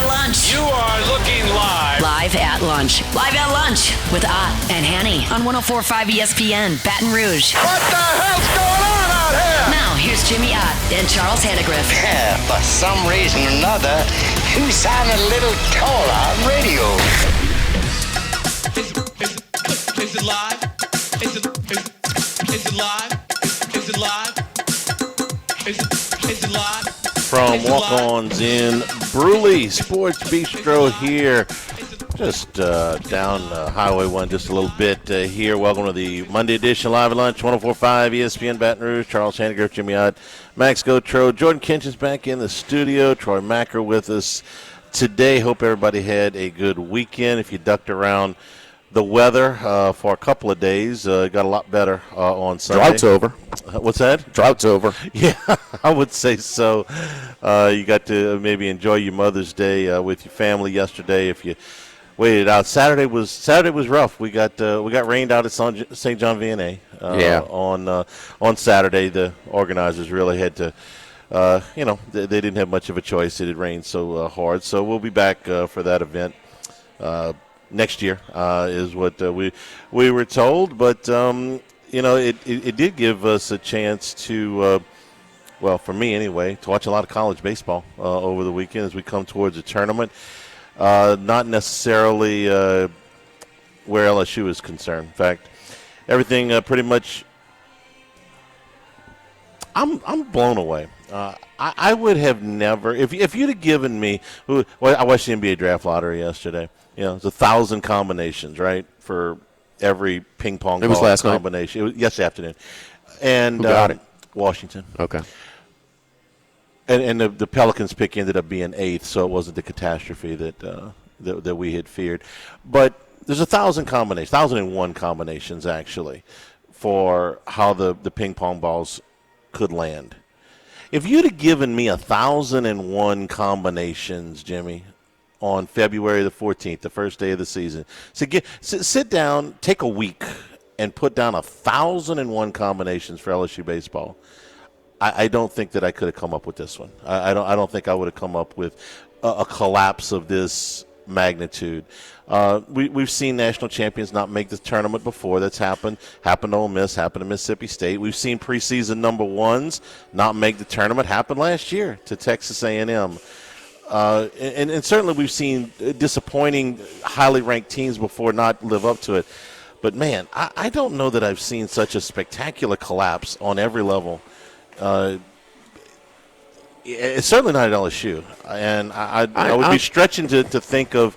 at lunch. You are looking live. Live at lunch. Live at lunch with Ott and Hanny on 104.5 ESPN, Baton Rouge. What the hell's going on out here? Now, here's Jimmy Ott and Charles Hannegriff. Yeah, for some reason or another, you sound a little taller on radio. Is it live? Is it live? Is it live? Is it live? From Walk-Ons in Bruley Sports Bistro here, just down Highway 1 just a little bit here. Welcome to the Monday edition Live at Lunch, 104.5 ESPN Baton Rouge. Charles Hannegriff, Jimmy Ott, Max Gotro, Jordan Kinch's back in the studio. Troy Macker with us today. Hope everybody had a good weekend. If you ducked around the weather for a couple of days, it got a lot better on Sunday. Drought's over. What's that? Drought's over. Yeah, I would say so. You got to maybe enjoy your Mother's Day with your family yesterday. If you waited out, Saturday was rough. We got rained out at St. John Vianney. On Saturday, the organizers really had to. They didn't have much of a choice. It had rained so hard. So we'll be back for that event next year, is what we were told. But it did give us a chance to, for me anyway, to watch a lot of college baseball over the weekend as we come towards the tournament. Not necessarily where LSU is concerned. In fact, everything pretty much. I'm blown away. I would have never, if you'd have given me, I watched the NBA draft lottery yesterday. It's 1,000 combinations, right, for every ping pong ball. It was last combination. Night? It was yesterday afternoon. And who got it? Washington. Okay. And the Pelicans pick ended up being 8th, so it wasn't the catastrophe that we had feared. But there's 1,000 combinations, 1,001 combinations actually, for how the ping pong balls could land. If you'd have given me 1,001 combinations, Jimmy, on February the 14th, the first day of the season, sit down, take a week, and put down 1,001 combinations for LSU baseball, I don't think that I could have come up with this one. I don't think I would have come up with a collapse of this magnitude. We've seen national champions not make the tournament before. That's happened to Ole Miss, happened to Mississippi State. We've seen preseason number ones not make the tournament. Happened last year to Texas A&M. And certainly we've seen disappointing, highly ranked teams before not live up to it. But, man, I don't know that I've seen such a spectacular collapse on every level. It's certainly not at LSU. And I would be stretching to think of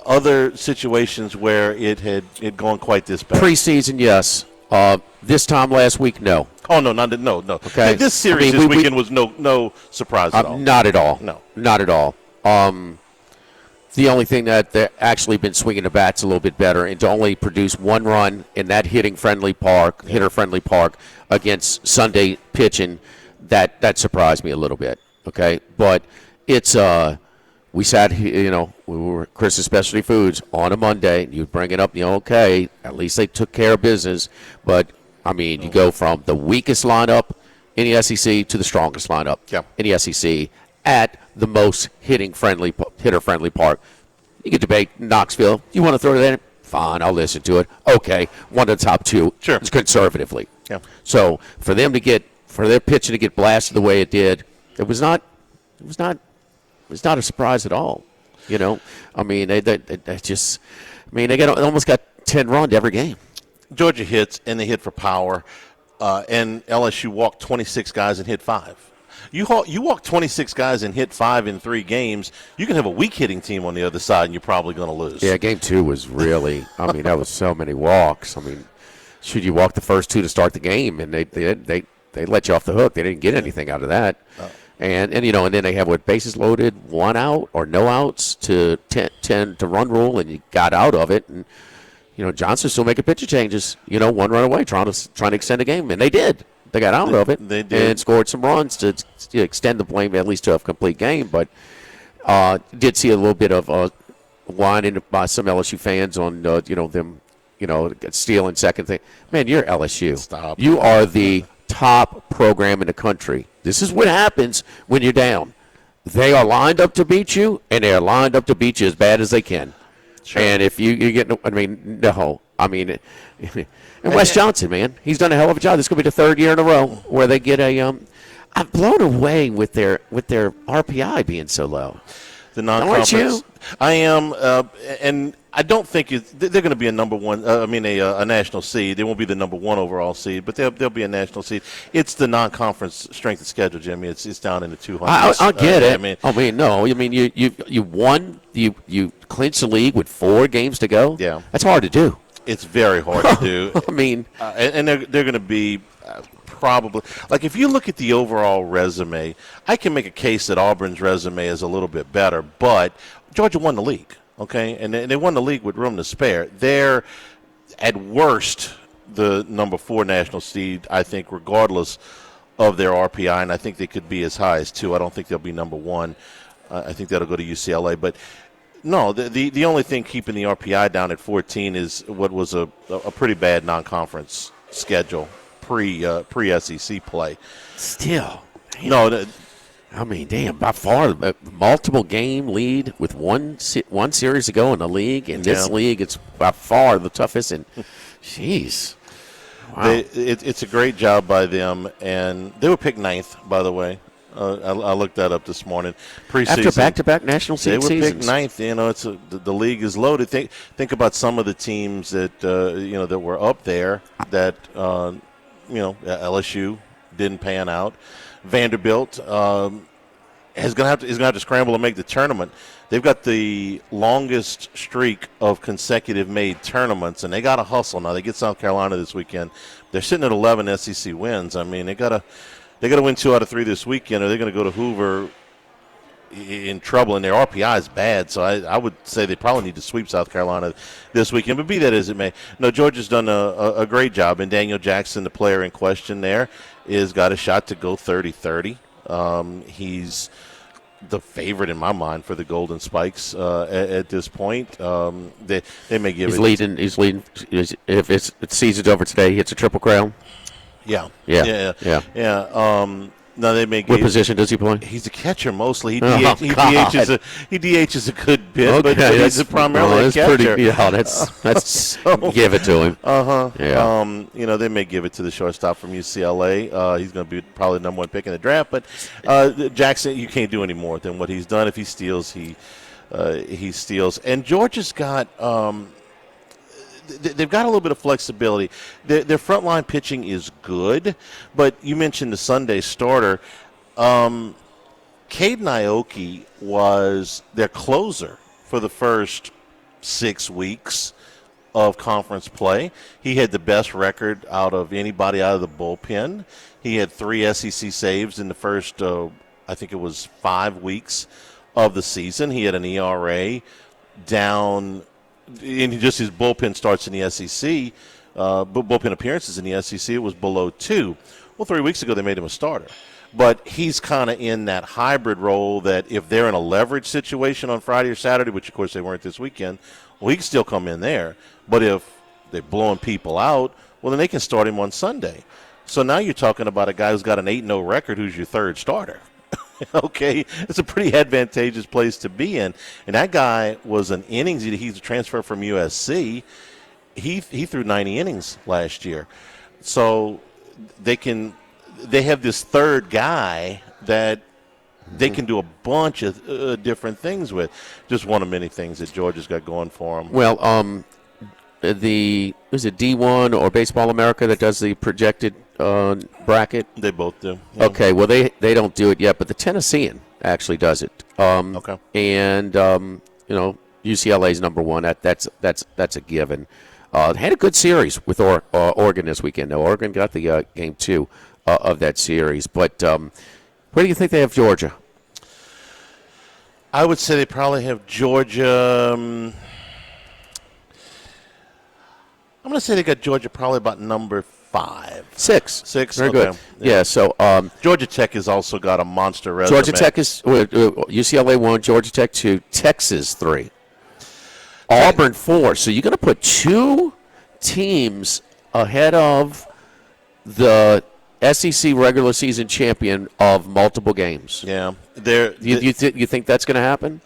other situations where it had gone quite this bad. Preseason, yes. This time last week, no. Oh, no. Okay. This series this weekend was no surprise at all. Not at all. No. Not at all. The only thing that they've actually been swinging the bats a little bit better, and to only produce one run in that hitter-friendly park against Sunday pitching, that surprised me a little bit. Okay, but it's we sat here, we were Chris's Specialty Foods on a Monday. And you bring it up, okay, at least they took care of business. But I mean, you go from the weakest lineup in the SEC to the strongest lineup in the SEC at the most hitter-friendly park. You could debate Knoxville. You want to throw that in? Fine, I'll listen to it. Okay, one of the top two. Sure. Conservatively. Yeah. So for their pitching to get blasted the way it did, it was not a surprise at all. I mean, they almost got 10 runs every game. Georgia hits, and they hit for power, and LSU walked 26 guys and hit 5. You walk 26 guys and hit 5 in 3 games, you can have a weak hitting team on the other side, and you're probably going to lose. Yeah, game 2 was really – I mean, that was so many walks. I mean, should you walk the first 2 to start the game, and they let you off the hook. They didn't get anything out of that. Oh. And then they have bases loaded, 1 out or no outs to 10 to run rule, and you got out of it. And Johnson still making pitcher changes. 1 run away, trying to extend the game, and they did. They got out of it. They did. And scored some runs to extend the blame at least to a complete game. But did see a little bit of whining by some LSU fans on them stealing second thing. Man, you're LSU. Stop. You are the top program in the country. This is what happens when you're down. they are lined up to beat you, and they are lined up to beat you as bad as they can. Sure. And if you get, and Wes Johnson, man, he's done a hell of a job. This could be the third year in a row where they get a. I'm blown away with their RPI being so low. The non-conference. Aren't you? I am, and I don't think they're going to be a number one. A national seed. They won't be the number one overall seed, but they'll be a national seed. It's the non-conference strength of schedule, Jimmy. It's down in the 200s. I get it. You won. You clinched the league with 4 games to go. Yeah, that's hard to do. It's very hard to do. And they're going to be. Probably. Like, if you look at the overall resume, I can make a case that Auburn's resume is a little bit better, but Georgia won the league, okay? And they won the league with room to spare. They're, at worst, the number 4 national seed, I think, regardless of their RPI, and I think they could be as high as 2. I don't think they'll be number 1. I think that'll go to UCLA. But, no, the only thing keeping the RPI down at 14 is what was a pretty bad non-conference schedule. Pre-SEC play. Still. Man. No. By far, multiple game lead with one series to go in the league. In this league, it's by far the toughest. And, jeez. Wow. It's a great job by them. And they were picked 9th, by the way. I looked that up this morning. Preseason. After back-to-back national seed seasons. They were seasons. picked 9th. The league is loaded. Think about some of the teams that, that were up there that – LSU didn't pan out. Vanderbilt is going to have to scramble to make the tournament. They've got the longest streak of consecutive made tournaments, and they got to hustle. Now they get South Carolina this weekend. They're sitting at 11 SEC wins. I mean, they got to win 2 out of 3 this weekend, or they're going to go to Hoover in trouble, and their RPI is bad, so I would say they probably need to sweep South Carolina this weekend. But be that as it may, no, Georgia's done a great job, and Daniel Jackson, the player in question there, is got a shot to go 30-30. He's the favorite in my mind for the Golden Spikes at this point. They may give He's leading. If it's season's over today, he hits a Triple Crown. Yeah. No, they make. What position does he play? He's a catcher mostly. He DHs a good bit, okay, but he's primarily a catcher. That's give it to him. Yeah. They may give it to the shortstop from UCLA. He's going to be probably the number 1 pick in the draft. But Jackson, you can't do any more than what he's done. If he steals, he steals. And Georgia's got. They've got a little bit of flexibility. Their frontline pitching is good, but you mentioned the Sunday starter. Caden Aoki was their closer for the first 6 weeks of conference play. He had the best record out of anybody out of the bullpen. He had 3 SEC saves in the first, I think it was 5 weeks of the season. He had an ERA down. And just his bullpen starts in the SEC, bullpen appearances in the SEC, it was below 2. Well, 3 weeks ago they made him a starter. But he's kind of in that hybrid role that if they're in a leverage situation on Friday or Saturday, which of course they weren't this weekend, well, he can still come in there. But if they're blowing people out, well, then they can start him on Sunday. So now you're talking about a guy who's got an 8-0 record who's your third starter. Okay, it's a pretty advantageous place to be in. And that guy was an innings. He's a transfer from USC. He threw 90 innings last year. So they have this third guy that they can do a bunch of different things with. Just one of many things that Georgia's got going for them. Well, is it D1 or Baseball America that does the projected bracket? They both do. Yeah. Okay, well they don't do it yet, but the Tennessean actually does it. Okay. And UCLA's number 1. That's a given. Had a good series with Oregon this weekend. Now Oregon got the game 2 of that series. But where do you think they have Georgia? I would say they probably have Georgia. I'm going to say they got Georgia probably about number 5. 6. Very okay. good. Yeah, so Georgia Tech has also got a monster resume. Georgia Tech is UCLA 1, Georgia Tech 2, Texas 3, Auburn 4. So you're going to put 2 teams ahead of the SEC regular season champion of multiple games. Yeah, You think that's going to happen?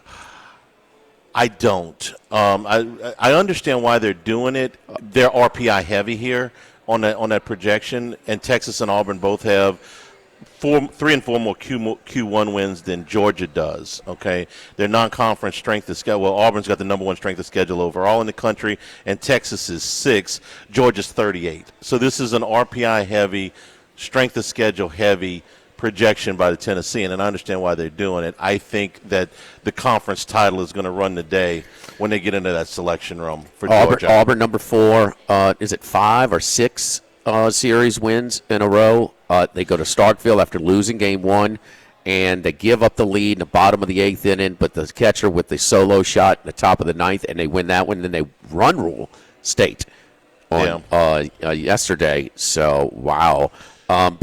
I don't. I understand why they're doing it. They're RPI heavy here on that projection, and Texas and Auburn both have 3 and 4 more Q1 wins than Georgia does. Okay, their non-conference strength of schedule. Well, Auburn's got the number 1 strength of schedule overall in the country, and Texas is 6. Georgia's 38. So this is an RPI heavy, strength of schedule heavy projection by the Tennessean, and I understand why they're doing it. I think that the conference title is going to run the day when they get into that selection room for Georgia. Auburn number 4. Is it 5 or 6 series wins in a row? They go to Starkville after losing game 1, and they give up the lead in the bottom of the 8th inning, but the catcher with the solo shot in the top of the 9th, and they win that one. Then they run rule State on yesterday. So, wow. And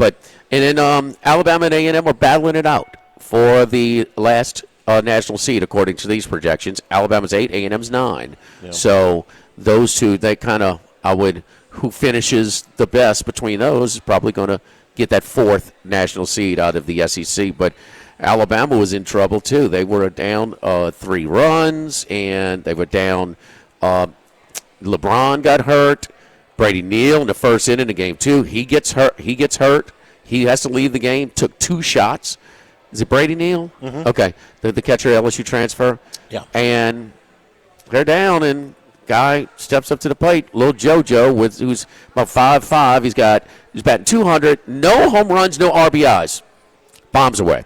then Alabama and A&M are battling it out for the last national seed, according to these projections. Alabama's 8, A&M's 9. Yeah. So those two, they kind of, who finishes the best between those is probably going to get that 4th national seed out of the SEC. But Alabama was in trouble, too. They were down 3 runs, and they were down. LeBron got hurt. Brady Neal in the first inning of game 2, he gets hurt. He has to leave the game, took 2 shots. Is it Brady Neal? Mm-hmm. Okay. The catcher, LSU transfer. Yeah. And they're down, and guy steps up to the plate. Little JoJo, who's about 5'5". He's batting 200. No home runs, no RBIs. Bombs away.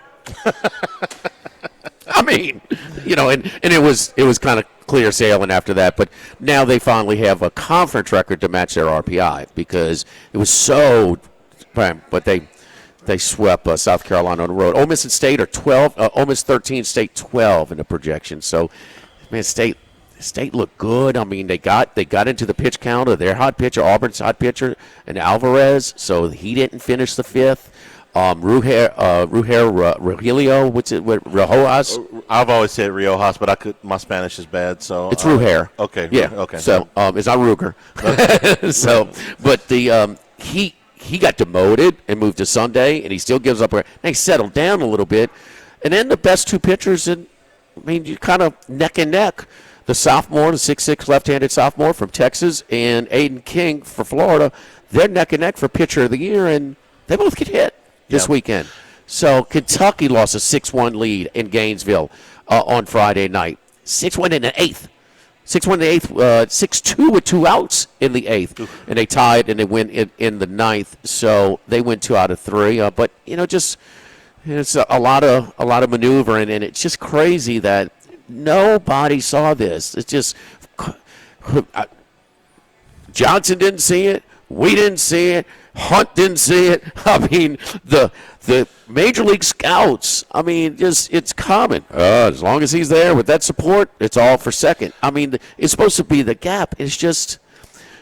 I mean, and it was kind of clear sailing after that. But now they finally have a conference record to match their RPI because it was so – but they swept South Carolina on the road. Ole Miss and State are 12. Ole Miss 13, State 12 in the projection. So, man, State looked good. I mean, they got into the pitch count of their hot pitcher, Auburn's hot pitcher, and Alvarez. So he didn't finish the 5th. Rogelio, what's it? Riojas? I've always said Riojas, but my Spanish is bad, so it's Ruger. Okay, yeah. Okay. So it's not Ruger. So, but he got demoted and moved to Sunday, and he still gives up. And he settled down a little bit. And then the best 2 pitchers, you kind of neck and neck. The sophomore, the 6'6" left-handed sophomore from Texas, and Aiden King for Florida, they're neck and neck for pitcher of the year, and they both get hit this weekend. So Kentucky lost a 6-1 lead in Gainesville on Friday night. 6-1 in the 8th. 6-1 in the 8th, 6-2 with 2 outs in the 8th, and they tied and they win in the 9th. So they win 2 out of 3. But it's a lot of maneuvering, and it's just crazy that nobody saw this. It's just Johnson didn't see it. We didn't see it. Hunt didn't see it. I mean, the Major League Scouts, it's common. As long as he's there with that support, it's all for second. I mean, it's supposed to be the gap. It's just,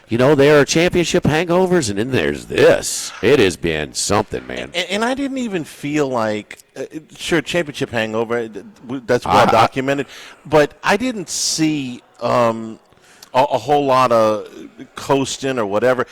there are championship hangovers, and then there's this. It has been something, man. And I didn't even feel like, sure, championship hangover, that's well documented, but I didn't see a whole lot of coasting or whatever.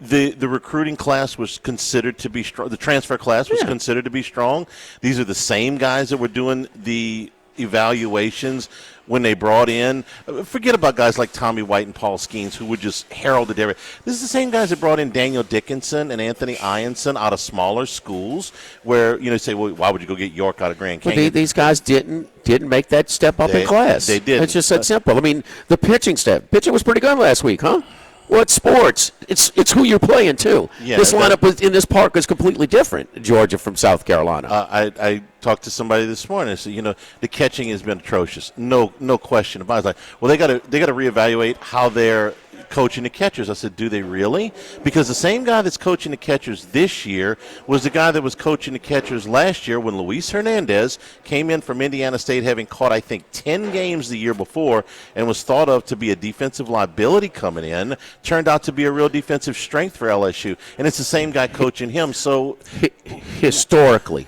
The recruiting class was considered to be strong. The transfer class was considered to be strong. These are the same guys that were doing the evaluations when they brought in. Forget about guys like Tommy White and Paul Skeens, who would just herald the This is the same guys that brought in Daniel Dickinson and Anthony Ianson out of smaller schools where, say, well, why would you go get York out of Grand Canyon? Well, these guys didn't make that step up in class. They did. It's just that simple. The pitching staff. Pitching was pretty good last week, huh? Well, it's sports. It's who you're playing, too. Yeah, this lineup in this park is completely different, Georgia from South Carolina. I talked to somebody this morning and said, the catching has been atrocious. No question about it. I was like, well, they got to reevaluate how they're coaching the catchers. I said, do they really? Because the same guy that's coaching the catchers this year was the guy that was coaching the catchers last year when Luis Hernandez came in from Indiana State, having caught, I think, 10 games the year before and was thought of to be a defensive liability coming in. Turned out to be a real defensive strength for LSU. And it's the same guy coaching him. So historically,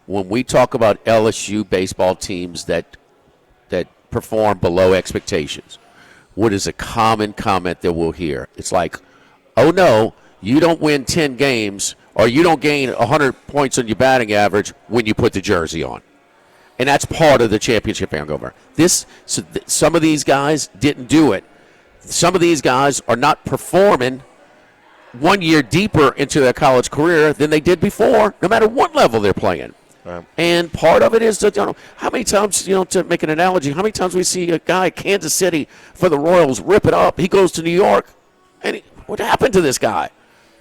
when we talk about LSU baseball teams that perform below expectations, what is a common comment that we'll hear? It's like, oh, no, you don't win 10 games or you don't gain 100 points on your batting average when you put the jersey on. And that's part of the championship hangover. Some of these guys didn't do it. Some of these guys are not performing 1 year deeper into their college career than they did before, no matter what level they're playing. Right. And part of it is that, how many times, to make an analogy, how many times we see a guy, Kansas City, for the Royals, rip it up. He goes to New York, and what happened to this guy?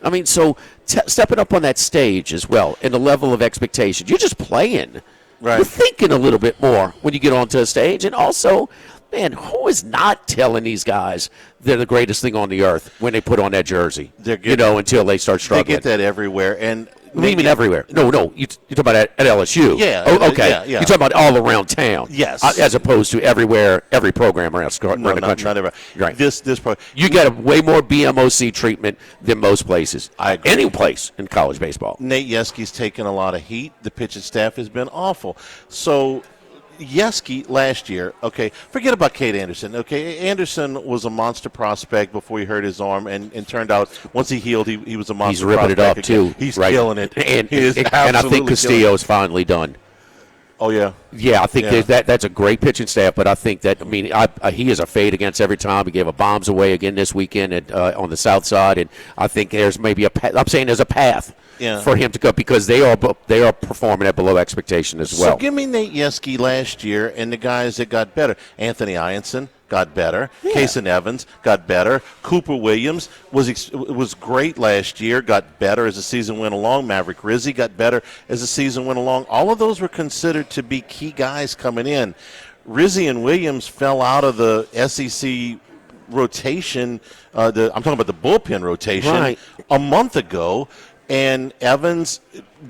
I mean, so stepping up on that stage as well, and the level of expectation. You're just playing. Right. You're thinking a little bit more when you get onto a stage. And also, man, who is not telling these guys they're the greatest thing on the earth when they put on that jersey? Until they start struggling. They get that everywhere. And what do you mean everywhere? No. You're talking about at LSU. Yeah. Oh, okay. Yeah. You're talking about all around town. Yes. As opposed to everywhere, every program around the country. Not everywhere. Right. You get a way more BMOC treatment than most places. I agree. Any place in college baseball. Nate Yeske's taken a lot of heat. The pitching staff has been awful. So Yeske last year, okay, forget about Cade Anderson. Okay, Anderson was a monster prospect before he hurt his arm, and turned out once he healed, he was a monster prospect. He's ripping it up, again. Too. He's right. killing it. And I think Castillo's finally done. Oh, yeah? Yeah, I think that's a great pitching staff, but I think that, he is a fade against every time. He gave a bombs away again this weekend on the south side, and I think there's maybe there's a path for him to go because they are performing at below expectation as well. So give me Nate Yeske last year and the guys that got better. Anthony Ianson got better. Kason Evans got better. Cooper Williams was great last year, got better as the season went along. Maverick Rizzi got better as the season went along. All of those were considered to be key guys coming in. Rizzi and Williams fell out of the SEC rotation. I'm talking about the bullpen rotation a month ago. And Evans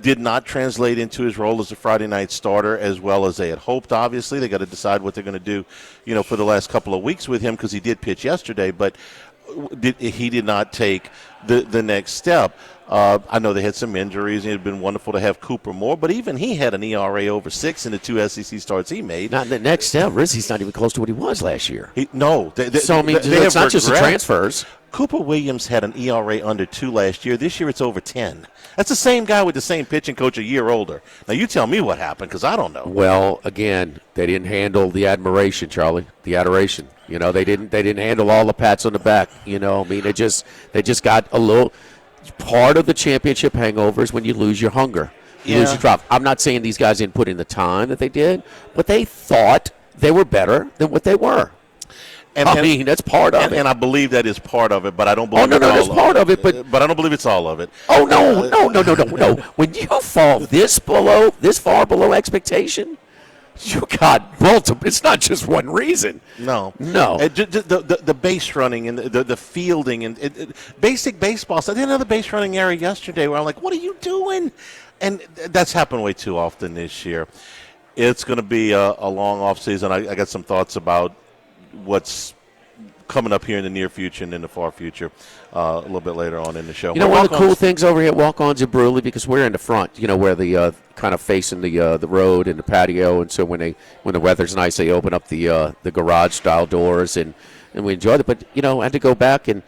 did not translate into his role as a Friday night starter as well as they had hoped, obviously. They got to decide what they're going to do, for the last couple of weeks with him because he did pitch yesterday, but he did not take the next step. I know they had some injuries, and it had been wonderful to have Cooper Moore, but even he had an ERA over 6 in the 2 SEC starts he made. Not the next step. Rizzi's not even close to what he was last year. It's not just the transfers. Cooper Williams had an ERA under 2 last year. This year it's over 10. That's the same guy with the same pitching coach a year older. Now you tell me what happened because I don't know. Well, again, they didn't handle the admiration, Charlie. The adoration. They didn't handle all the pats on the back. They just got a little. Part of the championship hangover is when you lose your hunger. You lose your drive. I'm not saying these guys didn't put in the time that they did, but they thought they were better than what they were. That's part of it. And I believe that is part of it, but I don't believe that's part of it. But I don't believe it's all of it. Oh, no. When you fall this far below expectation, you got multiple. It's not just one reason. No. The base running and the fielding and basic baseball. So I did another base running area yesterday where I'm like, what are you doing? And that's happened way too often this year. It's going to be a long off season. I got some thoughts about what's coming up here in the near future and in the far future a little bit later on in the show. One of the cool things over here at Walk-Ons in Bruley, because we're in the front, where the kind of facing the road and the patio, and so when the weather's nice, they open up the garage-style doors, and we enjoyed it. But, I had to go back and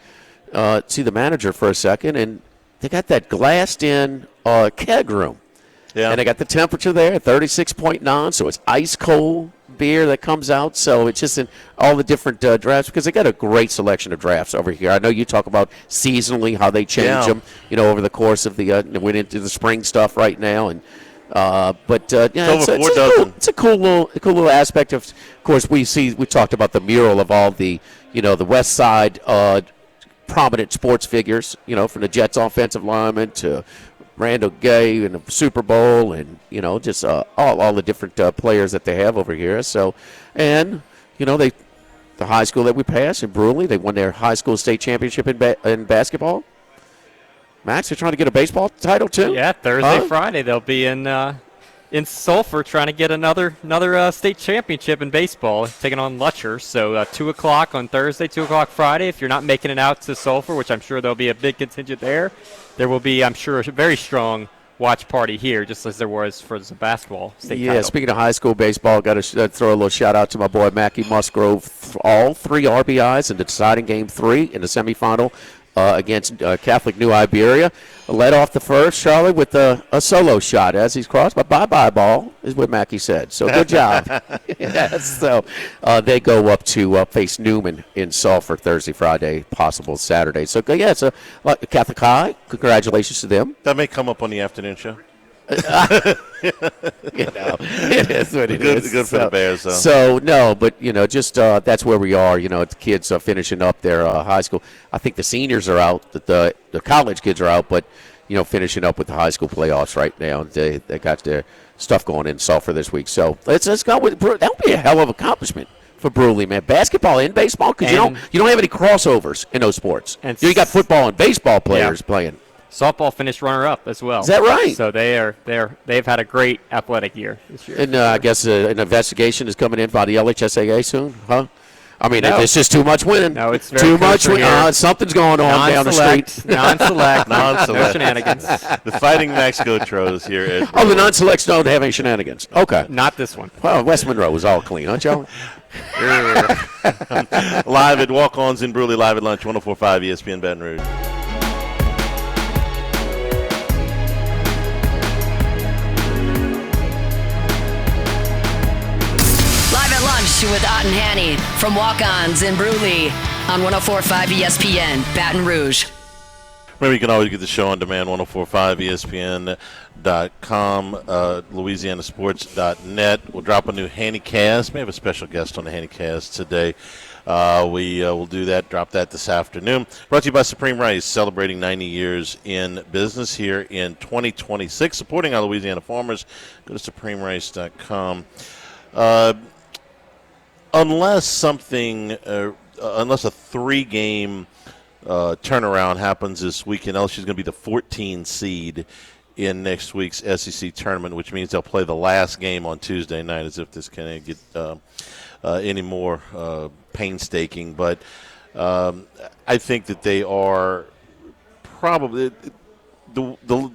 see the manager for a second, and they got that glassed-in keg room. Yeah. And they got the temperature there at 36.9, so it's ice-cold beer that comes out. So it's just in all the different drafts because they got a great selection of drafts over here. I know you talk about seasonally how they change them, over the course of the went into the spring stuff right now. And it's a cool little aspect of course, we talked about the mural of all the the West Side prominent sports figures, from the Jets offensive lineman to Randall Gay in the Super Bowl, and just all the different players that they have over here. So, and the high school that we passed in Bruley, they won their high school state championship in basketball. Max, they're trying to get a baseball title too. Yeah, Thursday, Friday they'll be in Sulphur trying to get another state championship in baseball, taking on Lutcher. So 2 o'clock on Thursday, 2 o'clock Friday. If you're not making it out to Sulphur, which I'm sure there'll be a big contingent there will be, I'm sure, a very strong watch party here, just as there was for the basketball state title. Yeah, speaking of high school baseball, got to throw a little shout-out to my boy Mackie Musgrove. All 3 RBIs in the deciding game 3 in the semifinal against Catholic New Iberia. Led off the first, Charlie, with a solo shot as he's crossed. But bye-bye ball is what Mackey said. So good job. Yes, so they go up to face Newman in Sulphur Thursday, Friday, possible Saturday. So, yeah, it's a Catholic High. Congratulations to them. That may come up on the afternoon show. It is what it is. Good for the Bears, though. So, no, but, just that's where we are. The kids are finishing up their high school. I think the seniors are out. The college kids are out, but, finishing up with the high school playoffs right now. They got their stuff going in Sulphur this week. So, let's go with that would be a hell of an accomplishment for Bruley, man. Basketball and baseball, because you don't have any crossovers in those sports. And you got football and baseball players playing. Softball finished runner-up as well. Is that right? So they've had a great athletic year this year. And I guess an investigation is coming in by the LHSAA soon, huh? I mean, No. it's just too much winning. No, it's very too much crucial here. Something's going on down the street. Non-select. No Non-select. shenanigans. The Fighting Max Gotros here at Oh, the non-selects don't have any shenanigans. Okay. Not this one. Well, West Monroe was all clean, huh, Joe? live at Walk-Ons in Bruley, live at lunch, 104.5 ESPN Baton Rouge. With Ott and Hanny from Walk-Ons in Bruley on 104.5 ESPN, Baton Rouge. Remember, you can always get the show on demand, 104.5ESPN.com, LouisianaSports.net. We'll drop a new Hannycast. May have a special guest on the Hannycast today. We will do that, drop that this afternoon. Brought to you by Supreme Rice, celebrating 90 years in business here in 2026. Supporting our Louisiana farmers. Go to SupremeRice.com. Unless a 3-game turnaround happens this weekend, LSU is going to be the 14 seed in next week's SEC tournament, which means they'll play the last game on Tuesday night, as if this can get any more painstaking. But I think that they are probably the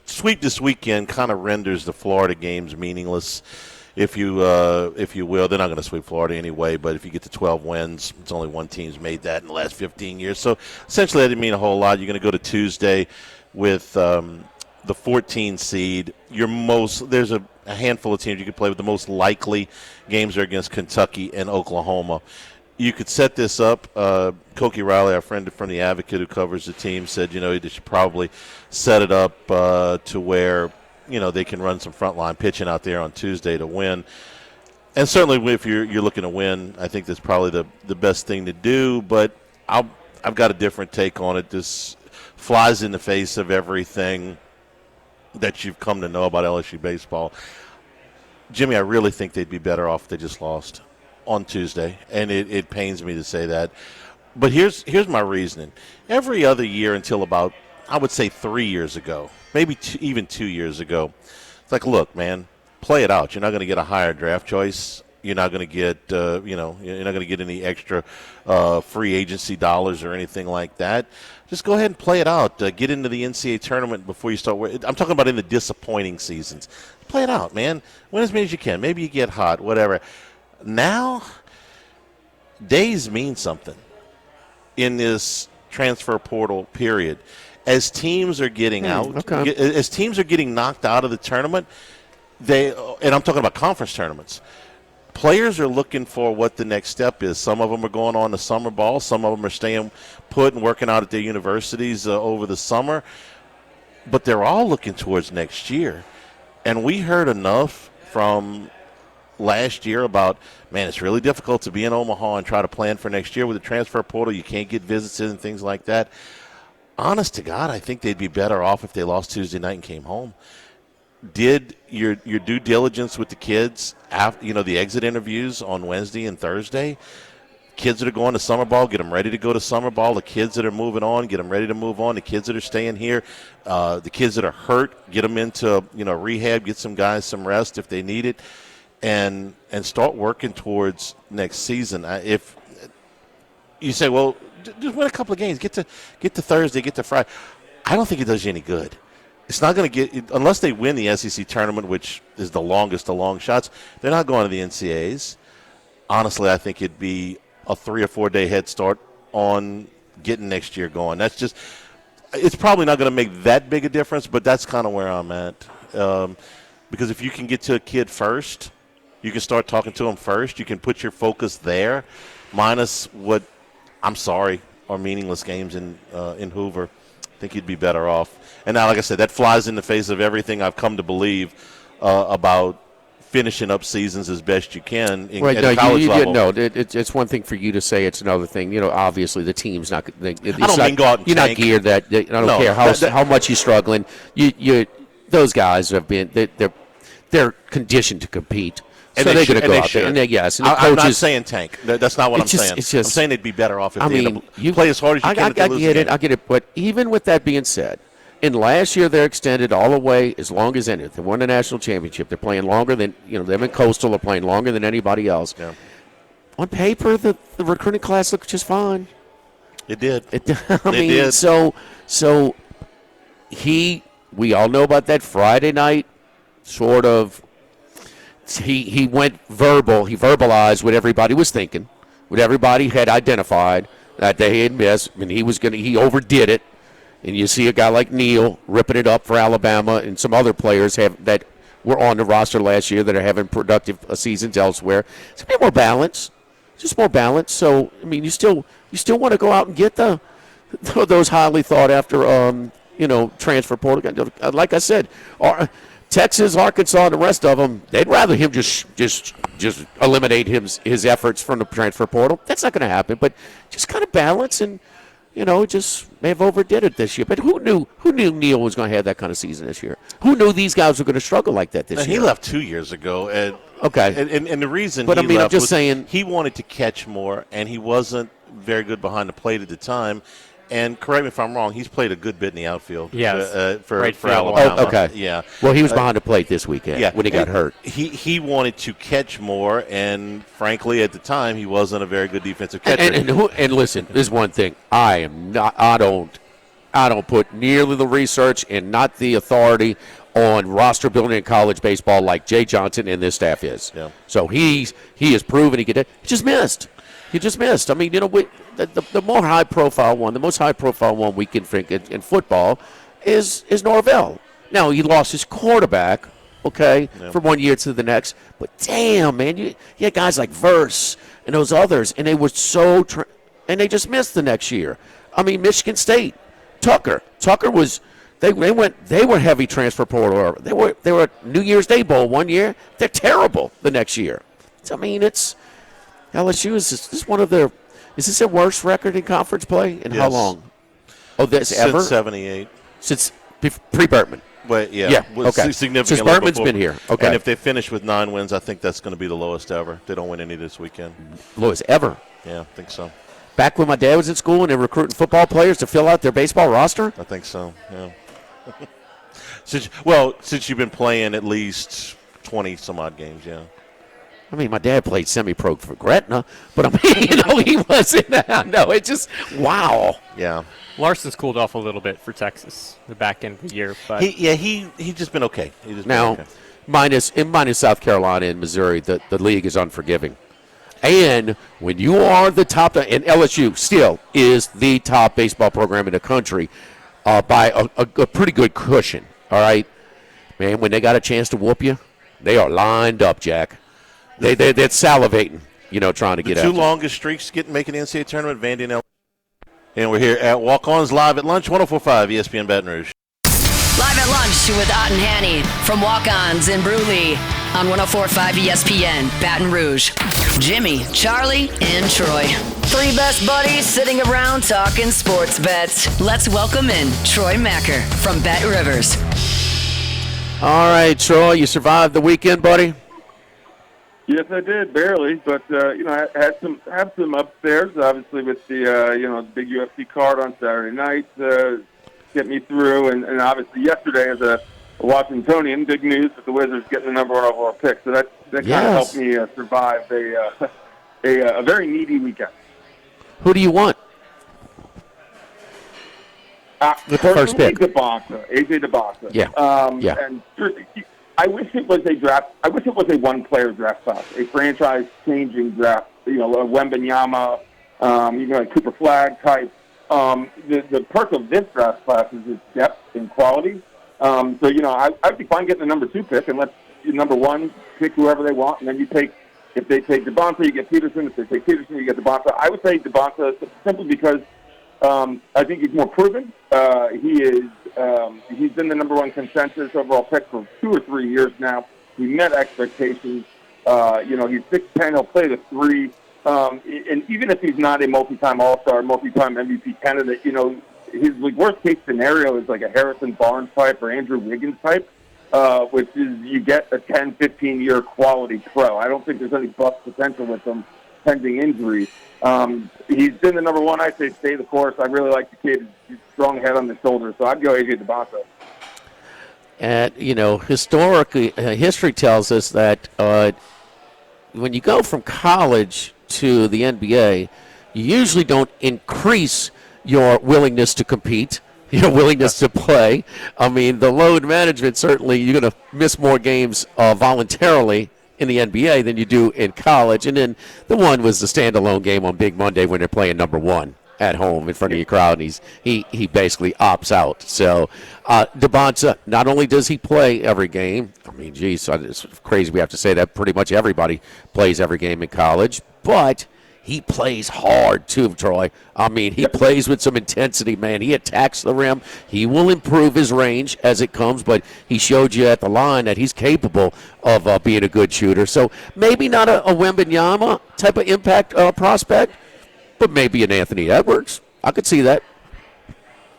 sweep this weekend kind of renders the Florida games meaningless. If you will, they're not going to sweep Florida anyway. But if you get to 12 wins, it's only one team's made that in the last 15 years. So essentially, that didn't mean a whole lot. You're going to go to Tuesday with the 14 seed. There's a handful of teams you could play with. The most likely games are against Kentucky and Oklahoma. You could set this up. Cokie Riley, our friend from the Advocate who covers the team, said they should probably set it up to where they can run some frontline pitching out there on Tuesday to win. And certainly if you're looking to win, I think that's probably the best thing to do. But I've got a different take on it. This flies in the face of everything that you've come to know about LSU baseball. Jimmy, I really think they'd be better off if they just lost on Tuesday. And it pains me to say that. But here's my reasoning. Every other year until about, I would say 3 years ago, maybe even 2 years ago, it's like, look, man, play it out. You're not going to get a higher draft choice. You're not going to get, you're not going to get any extra free agency dollars or anything like that. Just go ahead and play it out. Get into the NCAA tournament before you start. I'm talking about in the disappointing seasons. Play it out, man. Win as many as you can. Maybe you get hot, whatever. Now, days mean something in this transfer portal period. As teams are getting as teams are getting knocked out of the tournament, and I'm talking about conference tournaments, players are looking for what the next step is. Some of them are going on to summer ball. Some of them are staying put and working out at their universities over the summer. But they're all looking towards next year. And we heard enough from last year about, man, it's really difficult to be in Omaha and try to plan for next year with the transfer portal. You can't get visits in and things like that. Honest to God, I think they'd be better off if they lost Tuesday night and came home. Did your due diligence with the kids after, the exit interviews on Wednesday and Thursday? Kids that are going to summer ball, get them ready to go to summer ball. The kids that are moving on, get them ready to move on. The kids that are staying here, the kids that are hurt, get them into rehab, get some guys some rest if they need it, and start working towards next season. If you say, well, just win a couple of games, get to Thursday, get to Friday, I don't think it does you any good. It's not going to get – unless they win the SEC tournament, which is the longest of long shots, they're not going to the NCAAs. Honestly, I think it'd be a 3 or 4 day head start on getting next year going. That's just – it's probably not going to make that big a difference, but that's kind of where I'm at. Because if you can get to a kid first, you can start talking to him first. You can put your focus there, minus what, I'm sorry, are meaningless games in Hoover. I think you'd be better off. And now, like I said, that flies in the face of everything I've come to believe about finishing up seasons as best you can at the college level. No, it's one thing for you to say. It's another thing. You know, obviously the team's not. I don't mean go out and you're tank. not geared that. I don't care how much you're struggling. Those guys have been. They're conditioned to compete. So they're going to go out there. And I'm not saying tank. That's not what I'm saying. I'm saying they'd be better off if they play as hard as you can. I get it. But even with that being said, in last year they're extended all the way as long as any. They won the national championship. They're playing longer than them in Coastal are playing longer than anybody else. Yeah. On paper, the recruiting class looked just fine. It did. It did. So we all know about that Friday night sort of. He went verbal. He verbalized what everybody was thinking, what everybody had identified that they had missed. I mean, he overdid it. And you see a guy like Neal ripping it up for Alabama, and some other players that were on the roster last year that are having productive seasons elsewhere. It's a bit more balance, just more balance. So I mean, you still want to go out and get those highly thought after transfer portal. Like I said, Texas, Arkansas, and the rest of them, they'd rather him just eliminate his efforts from the transfer portal. That's not going to happen. But just kind of balance and. Just may have overdid it this year. But who knew Neal was going to have that kind of season this year? Who knew these guys were going to struggle like that this year? He left 2 years ago. And the reason left I'm just saying, he wanted to catch more, and he wasn't very good behind the plate at the time. And correct me if I'm wrong, he's played a good bit in the outfield for Alabama. Oh, okay. Yeah. Well, he was behind the plate this weekend when he got hurt. He wanted to catch more, and frankly, at the time, he wasn't a very good defensive catcher. And listen, there's one thing. I don't put nearly the research and not the authority on roster building in college baseball like Jay Johnson and this staff is. Yeah. So he has proven he could. He just missed. I mean, the more high-profile one, the most high-profile one we can think in football is Norvell. Now, he lost his quarterback, from 1 year to the next. But, damn, man, you had guys like Verse and those others, and they were and they just missed the next year. I mean, Michigan State, Tucker was they were heavy transfer portal. They were New Year's Day Bowl 1 year. They're terrible the next year. I mean, LSU is this their worst record in conference play? And how long? Oh, that's ever? Since 78. Since pre-Bertman. But okay. Significantly since Bertman's been here. Okay. And if they finish with 9 wins, I think that's going to be the lowest ever. They don't win any this weekend. Lowest ever? Yeah, I think so. Back when my dad was in school and they were recruiting football players to fill out their baseball roster? I think so, yeah. Since you've been playing at least 20-some-odd games, yeah. I mean, my dad played semi-pro for Gretna, but I mean, he wasn't. No, it just wow. Yeah. Larson's cooled off a little bit for Texas the back end of the year, but he's just been okay. Minus South Carolina and Missouri, the league is unforgiving. And when you are the top, and LSU still is the top baseball program in the country by a pretty good cushion. All right, man. When they got a chance to whoop you, they are lined up, Jack. They're salivating, trying to get out. The two longest streaks making the NCAA tournament, Vandy and LSU. And we're here at Walk-Ons Live at Lunch, 104.5 ESPN Baton Rouge. Live at Lunch with Ott and Hanny from Walk-Ons in Brewley on 104.5 ESPN Baton Rouge. Jimmy, Charlie, and Troy. 3 best buddies sitting around talking sports bets. Let's welcome in Troy Macker from Bet Rivers. All right, Troy, you survived the weekend, buddy? Yes, I did, barely, but I had some upstairs, obviously, with the big UFC card on Saturday night get me through, and obviously yesterday as a Washingtonian, big news with the Wizards getting the number 1 overall pick, so that kind of helped me survive a very needy weekend. Who do you want? The first pick, AJ DeBossa. Yeah, and I wish it was a draft. I wish it was a one-player draft class, a franchise-changing draft. A Wembanyama, like Cooper Flagg type. The perk of this draft class is its depth and quality. So, I'd be fine getting the number 2 pick and let number 1 pick whoever they want, and then if they take Devonta, you get Peterson. If they take Peterson, you get Devonta. I would say Devonta simply because I think he's more proven. He's been the number 1 consensus overall pick for 2 or 3 years now. He met expectations. He's 6'10". He'll play the 3. And even if he's not a multi-time All-Star, multi-time MVP candidate, his worst-case scenario is like a Harrison Barnes type or Andrew Wiggins type, which is you get a 10, 15-year quality pro. I don't think there's any bust potential with him pending injury. He's been the number 1. I'd say stay the course. I really like the kid. He's strong head on the shoulders, so I'd go A.J. Devonta. And, historically, history tells us that when you go from college to the NBA, you usually don't increase your willingness to compete, your willingness to play. I mean, the load management, certainly you're going to miss more games voluntarily in the NBA than you do in college. And then the one was the standalone game on Big Monday when they're playing number 1 at home in front of your crowd, and he basically opts out. So Devonta, not only does he play every game, I mean, geez, it's crazy we have to say that pretty much everybody plays every game in college, but he plays hard too, Troy. I mean, he plays with some intensity, man. He attacks the rim. He will improve his range as it comes, but he showed you at the line that he's capable of being a good shooter. So maybe not a Wembanyama type of impact prospect, but maybe an Anthony Edwards. I could see that.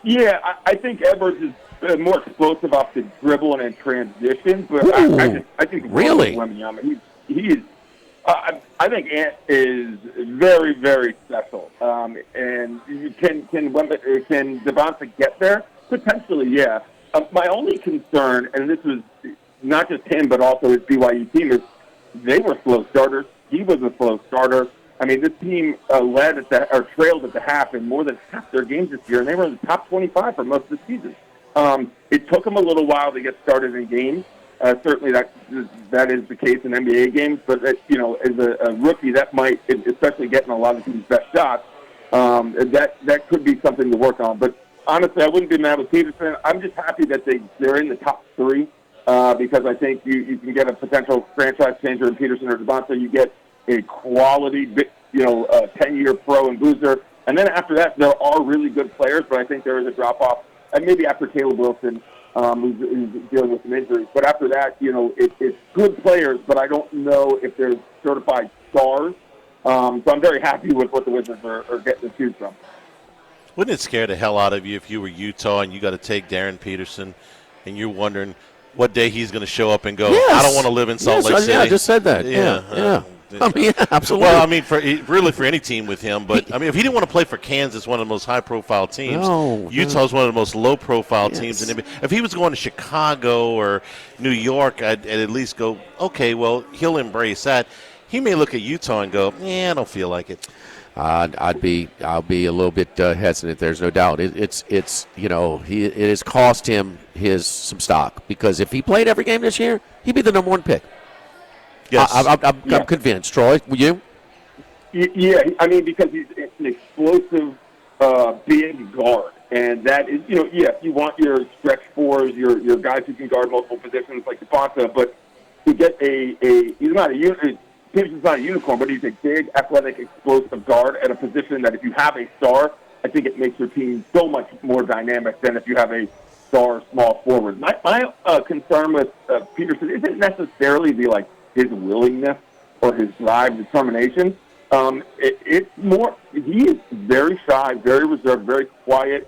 Yeah, I think Edwards is more explosive off the dribble and in transition, but I think really Wembanyama, he is. I think Ant is very, very special. And can Devonta get there? Potentially, yeah. My only concern, and this was not just him, but also his BYU team, is they were slow starters. He was a slow starter. I mean, this team trailed at the half in more than half their games this year, and they were in the top 25 for most of the season. It took them a little while to get started in games. Certainly that is the case in NBA games, but as a rookie, that might, especially getting a lot of his best shots, that could be something to work on. But honestly, I wouldn't be mad with Peterson. I'm just happy that they're in the top 3 because I think you can get a potential franchise changer in Peterson or Devonta. You get a quality, 10-year pro and Boozer. And then after that, there are really good players, but I think there is a drop-off. And maybe after Caleb Wilson, who's dealing with some injuries. But after that, it's good players, but I don't know if they're certified stars. So I'm very happy with what the Wizards are getting to choose from. Wouldn't it scare the hell out of you if you were Utah and you got to take Darren Peterson and you're wondering what day he's going to show up and go, I don't want to live in Salt Lake City? Yeah, I just said that. Yeah. I mean, absolutely. Well, I mean, for any team with him, but I mean, if he didn't want to play for Kansas, one of the most high-profile teams, Utah's one of the most low-profile teams in the NBA. If he was going to Chicago or New York, I'd at least go, okay, well, he'll embrace that. He may look at Utah and go, I don't feel like it. I'll be a little bit hesitant. There's no doubt. It has cost him some stock because if he played every game this year, he'd be the number 1 pick. Yes. I'm convinced. Troy, will you? Yeah, I mean, because he's an explosive big guard. And that is, if you want your stretch fours, your guys who can guard multiple positions like Devonta, but to get he's not Peterson's not a unicorn, but he's a big, athletic, explosive guard at a position that if you have a star, I think it makes your team so much more dynamic than if you have a star small forward. My concern with Peterson isn't necessarily his willingness or his drive, determination. It's more, he is very shy, very reserved, very quiet,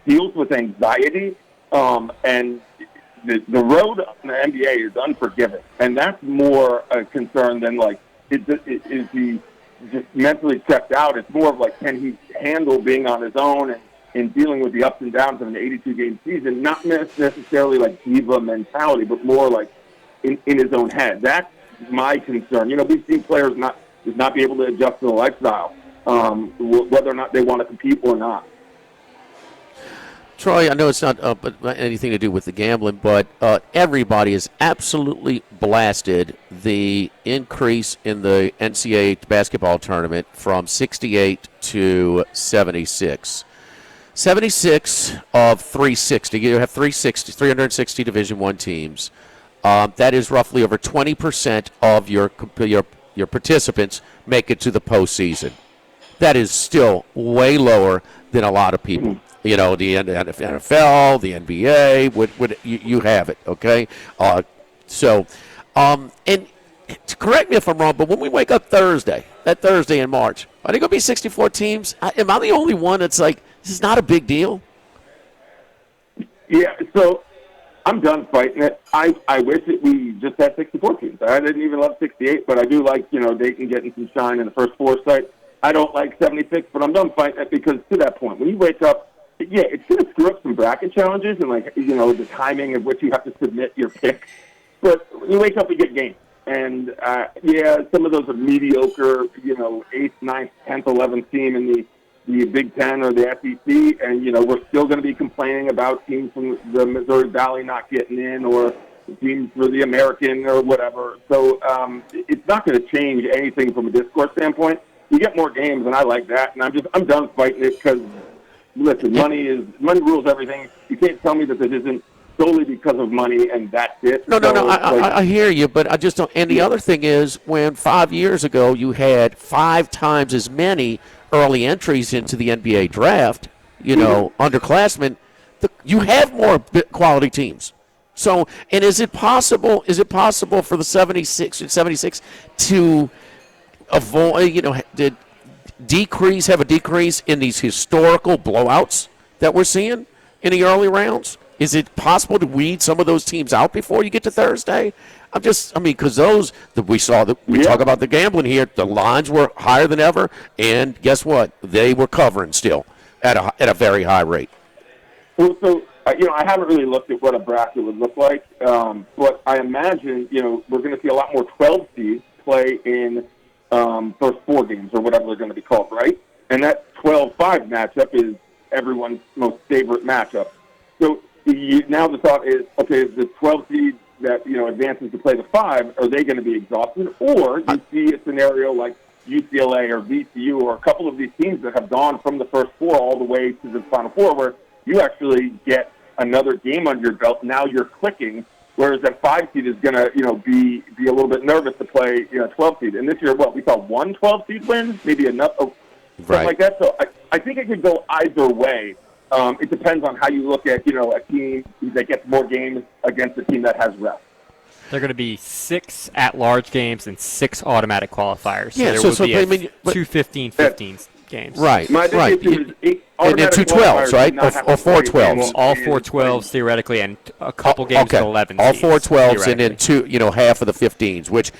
deals with anxiety, and the road in the NBA is unforgiving. And that's more a concern than, is he just mentally checked out? It's more of, can he handle being on his own and dealing with the ups and downs of an 82-game season, not necessarily diva mentality, but more in his own head. That's my concern. We've seen players not be able to adjust to the lifestyle, whether or not they want to compete or not. Troy, I know it's not anything to do with the gambling, but everybody has absolutely blasted the increase in the NCAA basketball tournament from 68 to 76. 76 of 360. You have 360 Division I teams. That is roughly over 20% of your participants make it to the postseason. That is still way lower than a lot of people. You know, the NFL, the NBA, you have it, okay? And correct me if I'm wrong, but when we wake up that Thursday in March, are there going to be 64 teams? Am I the only one that's like, this is not a big deal? Yeah, so I'm done fighting it. I wish we just had 64 teams. I didn't even love 68, but I do like, Dayton getting some shine in the first four site. I don't like 76, but I'm done fighting it because to that point, when you wake up, yeah, it's going to screw up some bracket challenges and, the timing of which you have to submit your pick. But when you wake up, you get games. And, some of those are mediocre, 8th, 9th, 10th, 11th team in the Big Ten or the SEC. And, we're still going to be complaining about teams from the Missouri Valley not getting in or teams for the American or whatever. So it's not going to change anything from a discourse standpoint. You get more games, and I like that. And I'm done fighting it because, listen, money rules everything. You can't tell me that this isn't solely because of money, and that's it. No. I hear you, but I just don't. And the other thing is, when 5 years ago you had 5 times as many early entries into the NBA draft, underclassmen, you have more quality teams. So, and is it possible for the 76 to avoid, have a decrease in these historical blowouts that we're seeing in the early rounds? Is it possible to weed some of those teams out before you get to Thursday? Because we talk about the gambling here. The lines were higher than ever, and guess what? They were covering still at a very high rate. Well, so I haven't really looked at what a bracket would look like, but I imagine we're going to see a lot more 12 seeds play in first 4 games or whatever they're going to be called, right? And that 12-5 matchup is everyone's most favorite matchup. So now the thought is, okay, is the 12 seed that advances to play the 5, are they going to be exhausted? Or you see a scenario like UCLA or VCU or a couple of these teams that have gone from the first 4 all the way to the Final Four, where you actually get another game under your belt. Now you're clicking, whereas that 5 seed is going to be a little bit nervous to play 12 seed. And this year, we saw 1 12 seed win, maybe enough, something like that. So I think it could go either way. It depends on how you look at, a team that gets more games against a team that has rest. There are going to be 6 at-large games and 6 automatic qualifiers. Yeah, so there will be 2 15-15 games. Right, right. And then 2 12s, right? Or 4 12s. Well, all 4 12s theoretically, and a couple games with 11. All 4 12s, and then 2, half of the 15s. Which,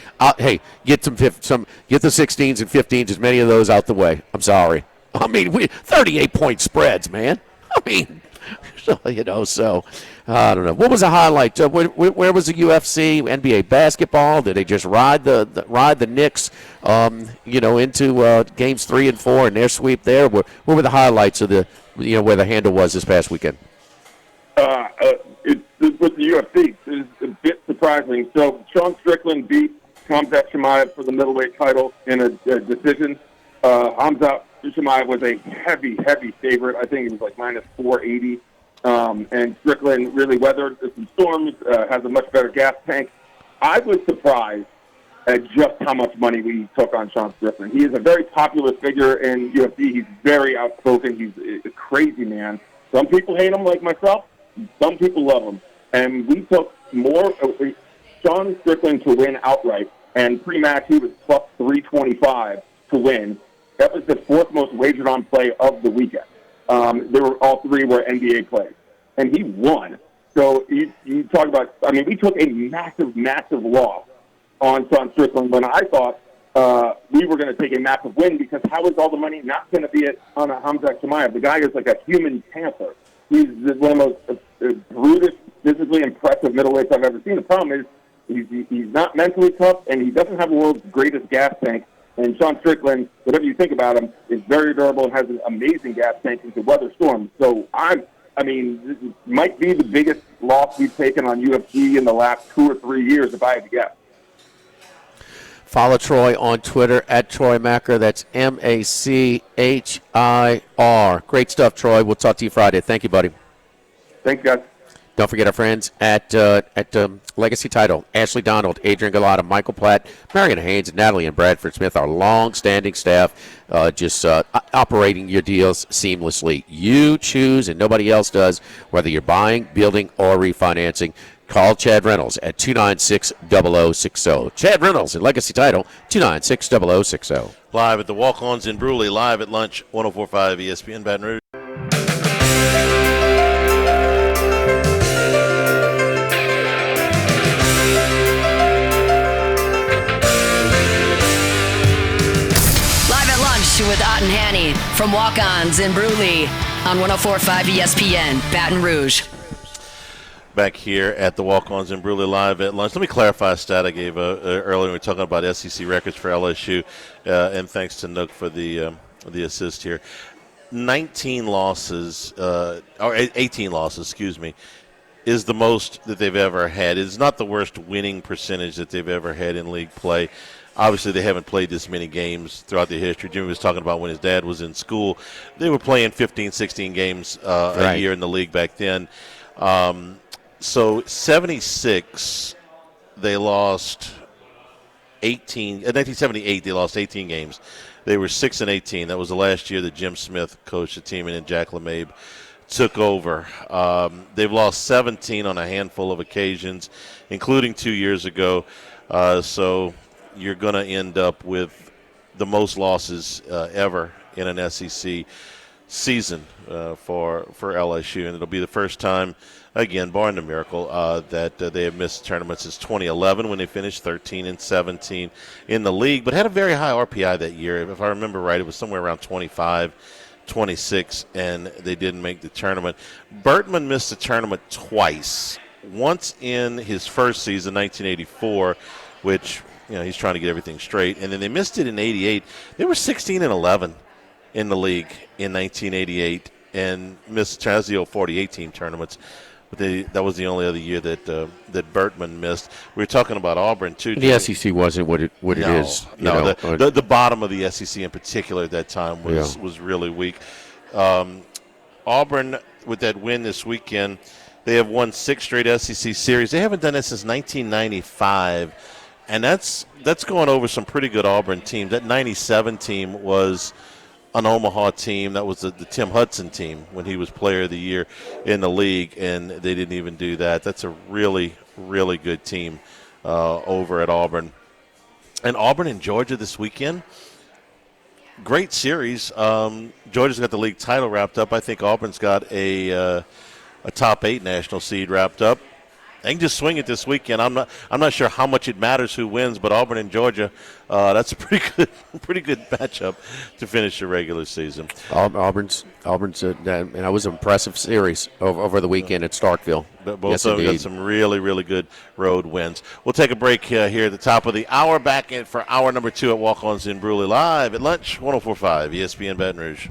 get the 16s and 15s, as many of those out the way. I'm sorry. 38-point spreads, man. So I don't know. What was the highlight? Where was the UFC, NBA basketball? Did they just ride the Knicks, into games 3 and 4 and their sweep there? What were the highlights of the, where the handle was this past weekend? With the UFC, it's a bit surprising. So Sean Strickland beat Khamzat Chimaev for the middleweight title in a decision. Khamzat Chimaev was a heavy favorite. I think it was like minus 480. And Strickland really weathered some storms, has a much better gas tank. I was surprised at just how much money we took on Sean Strickland. He is a very popular figure in UFC. He's very outspoken. He's a crazy man. Some people hate him like myself. Some people love him. And we took more Sean Strickland to win outright. And pre-match, he was plus 325 to win. That was the 4th most wagered on play of the weekend. All 3 were NBA plays. And he won. So you talk about, we took a massive loss on Sean Strickland when I thought we were going to take a massive win, because how is all the money not going to be on a Khamzat Chimaev? The guy is like a human panther. He's one of the most brutish, physically impressive middleweights I've ever seen. The problem is he's not mentally tough, and he doesn't have the world's greatest gas tank. And Sean Strickland, whatever you think about him, is very durable and has an amazing gas tank and can weather storms. So this might be the biggest loss we've taken on UFC in the last 2 or 3 years, if I had to guess. Follow Troy on Twitter at Troy Macker. That's Machir. Great stuff, Troy. We'll talk to you Friday. Thank you, buddy. Thanks, guys. Don't forget our friends at Legacy Title. Ashley Donald, Adrian Galata, Michael Platt, Marion Haynes, Natalie and Bradford Smith, our long-standing staff, operating your deals seamlessly. You choose and nobody else does, whether you're buying, building, or refinancing. Call Chad Reynolds at 296-0060. Chad Reynolds at Legacy Title, 296-0060. Live at the Walk-Ons in Bruley, live at lunch, 104.5 ESPN Baton Rouge. With Ott and Hanny from Walk-Ons in Bruley on 104.5 ESPN, Baton Rouge. Back here at the Walk-Ons in Bruley live at lunch. Let me clarify a stat I gave earlier when we were talking about SEC records for LSU, and thanks to Nook for the assist here. 19 losses, or 18 losses, excuse me, is the most that they've ever had. It's not the worst winning percentage that they've ever had in league play. Obviously, they haven't played this many games throughout the history. Jimmy was talking about when his dad was in school. They were playing 15, 16 games a year in the league back then. So 76, they lost 18. In 1978, they lost 18 games. They were 6-18. That was the last year that Jim Smith coached the team, and then Jack LeMabe took over. They've lost 17 on a handful of occasions, including 2 years ago. So you're going to end up with the most losses ever in an SEC season for LSU, and it'll be the first time, again, barring the miracle, that they have missed tournaments since 2011 when they finished 13-17 in the league, but had a very high RPI that year. If I remember right, it was somewhere around 25, 26, and they didn't make the tournament. Bertman missed the tournament twice, once in his first season, 1984, which – he's trying to get everything straight. And then they missed it in 88. They were 16-11 in the league in 1988 and missed the old 48 team tournaments. But that was the only other year that Bertman missed. We were talking about Auburn, too. The SEC wasn't what it is. No, the bottom of the SEC in particular at that time was really weak. Auburn, with that win this weekend, they have won 6 straight SEC series. They haven't done that since 1995. And that's going over some pretty good Auburn teams. That 97 team was an Omaha team. That was the Tim Hudson team when he was player of the year in the league, and they didn't even do that. That's a really, really good team over at Auburn. And Auburn and Georgia this weekend, great series. Georgia's got the league title wrapped up. I think Auburn's got a top 8 national seed wrapped up. They can just swing it this weekend. I'm not sure how much it matters who wins, but Auburn and Georgia, that's a pretty good matchup to finish the regular season. Auburn's, and that was an impressive series over the weekend at Starkville. Both of them got some really, really good road wins. We'll take a break here at the top of the hour. Back in for hour number 2 at Walk-Ons in Bruley, live at lunch, 104.5 ESPN Baton Rouge.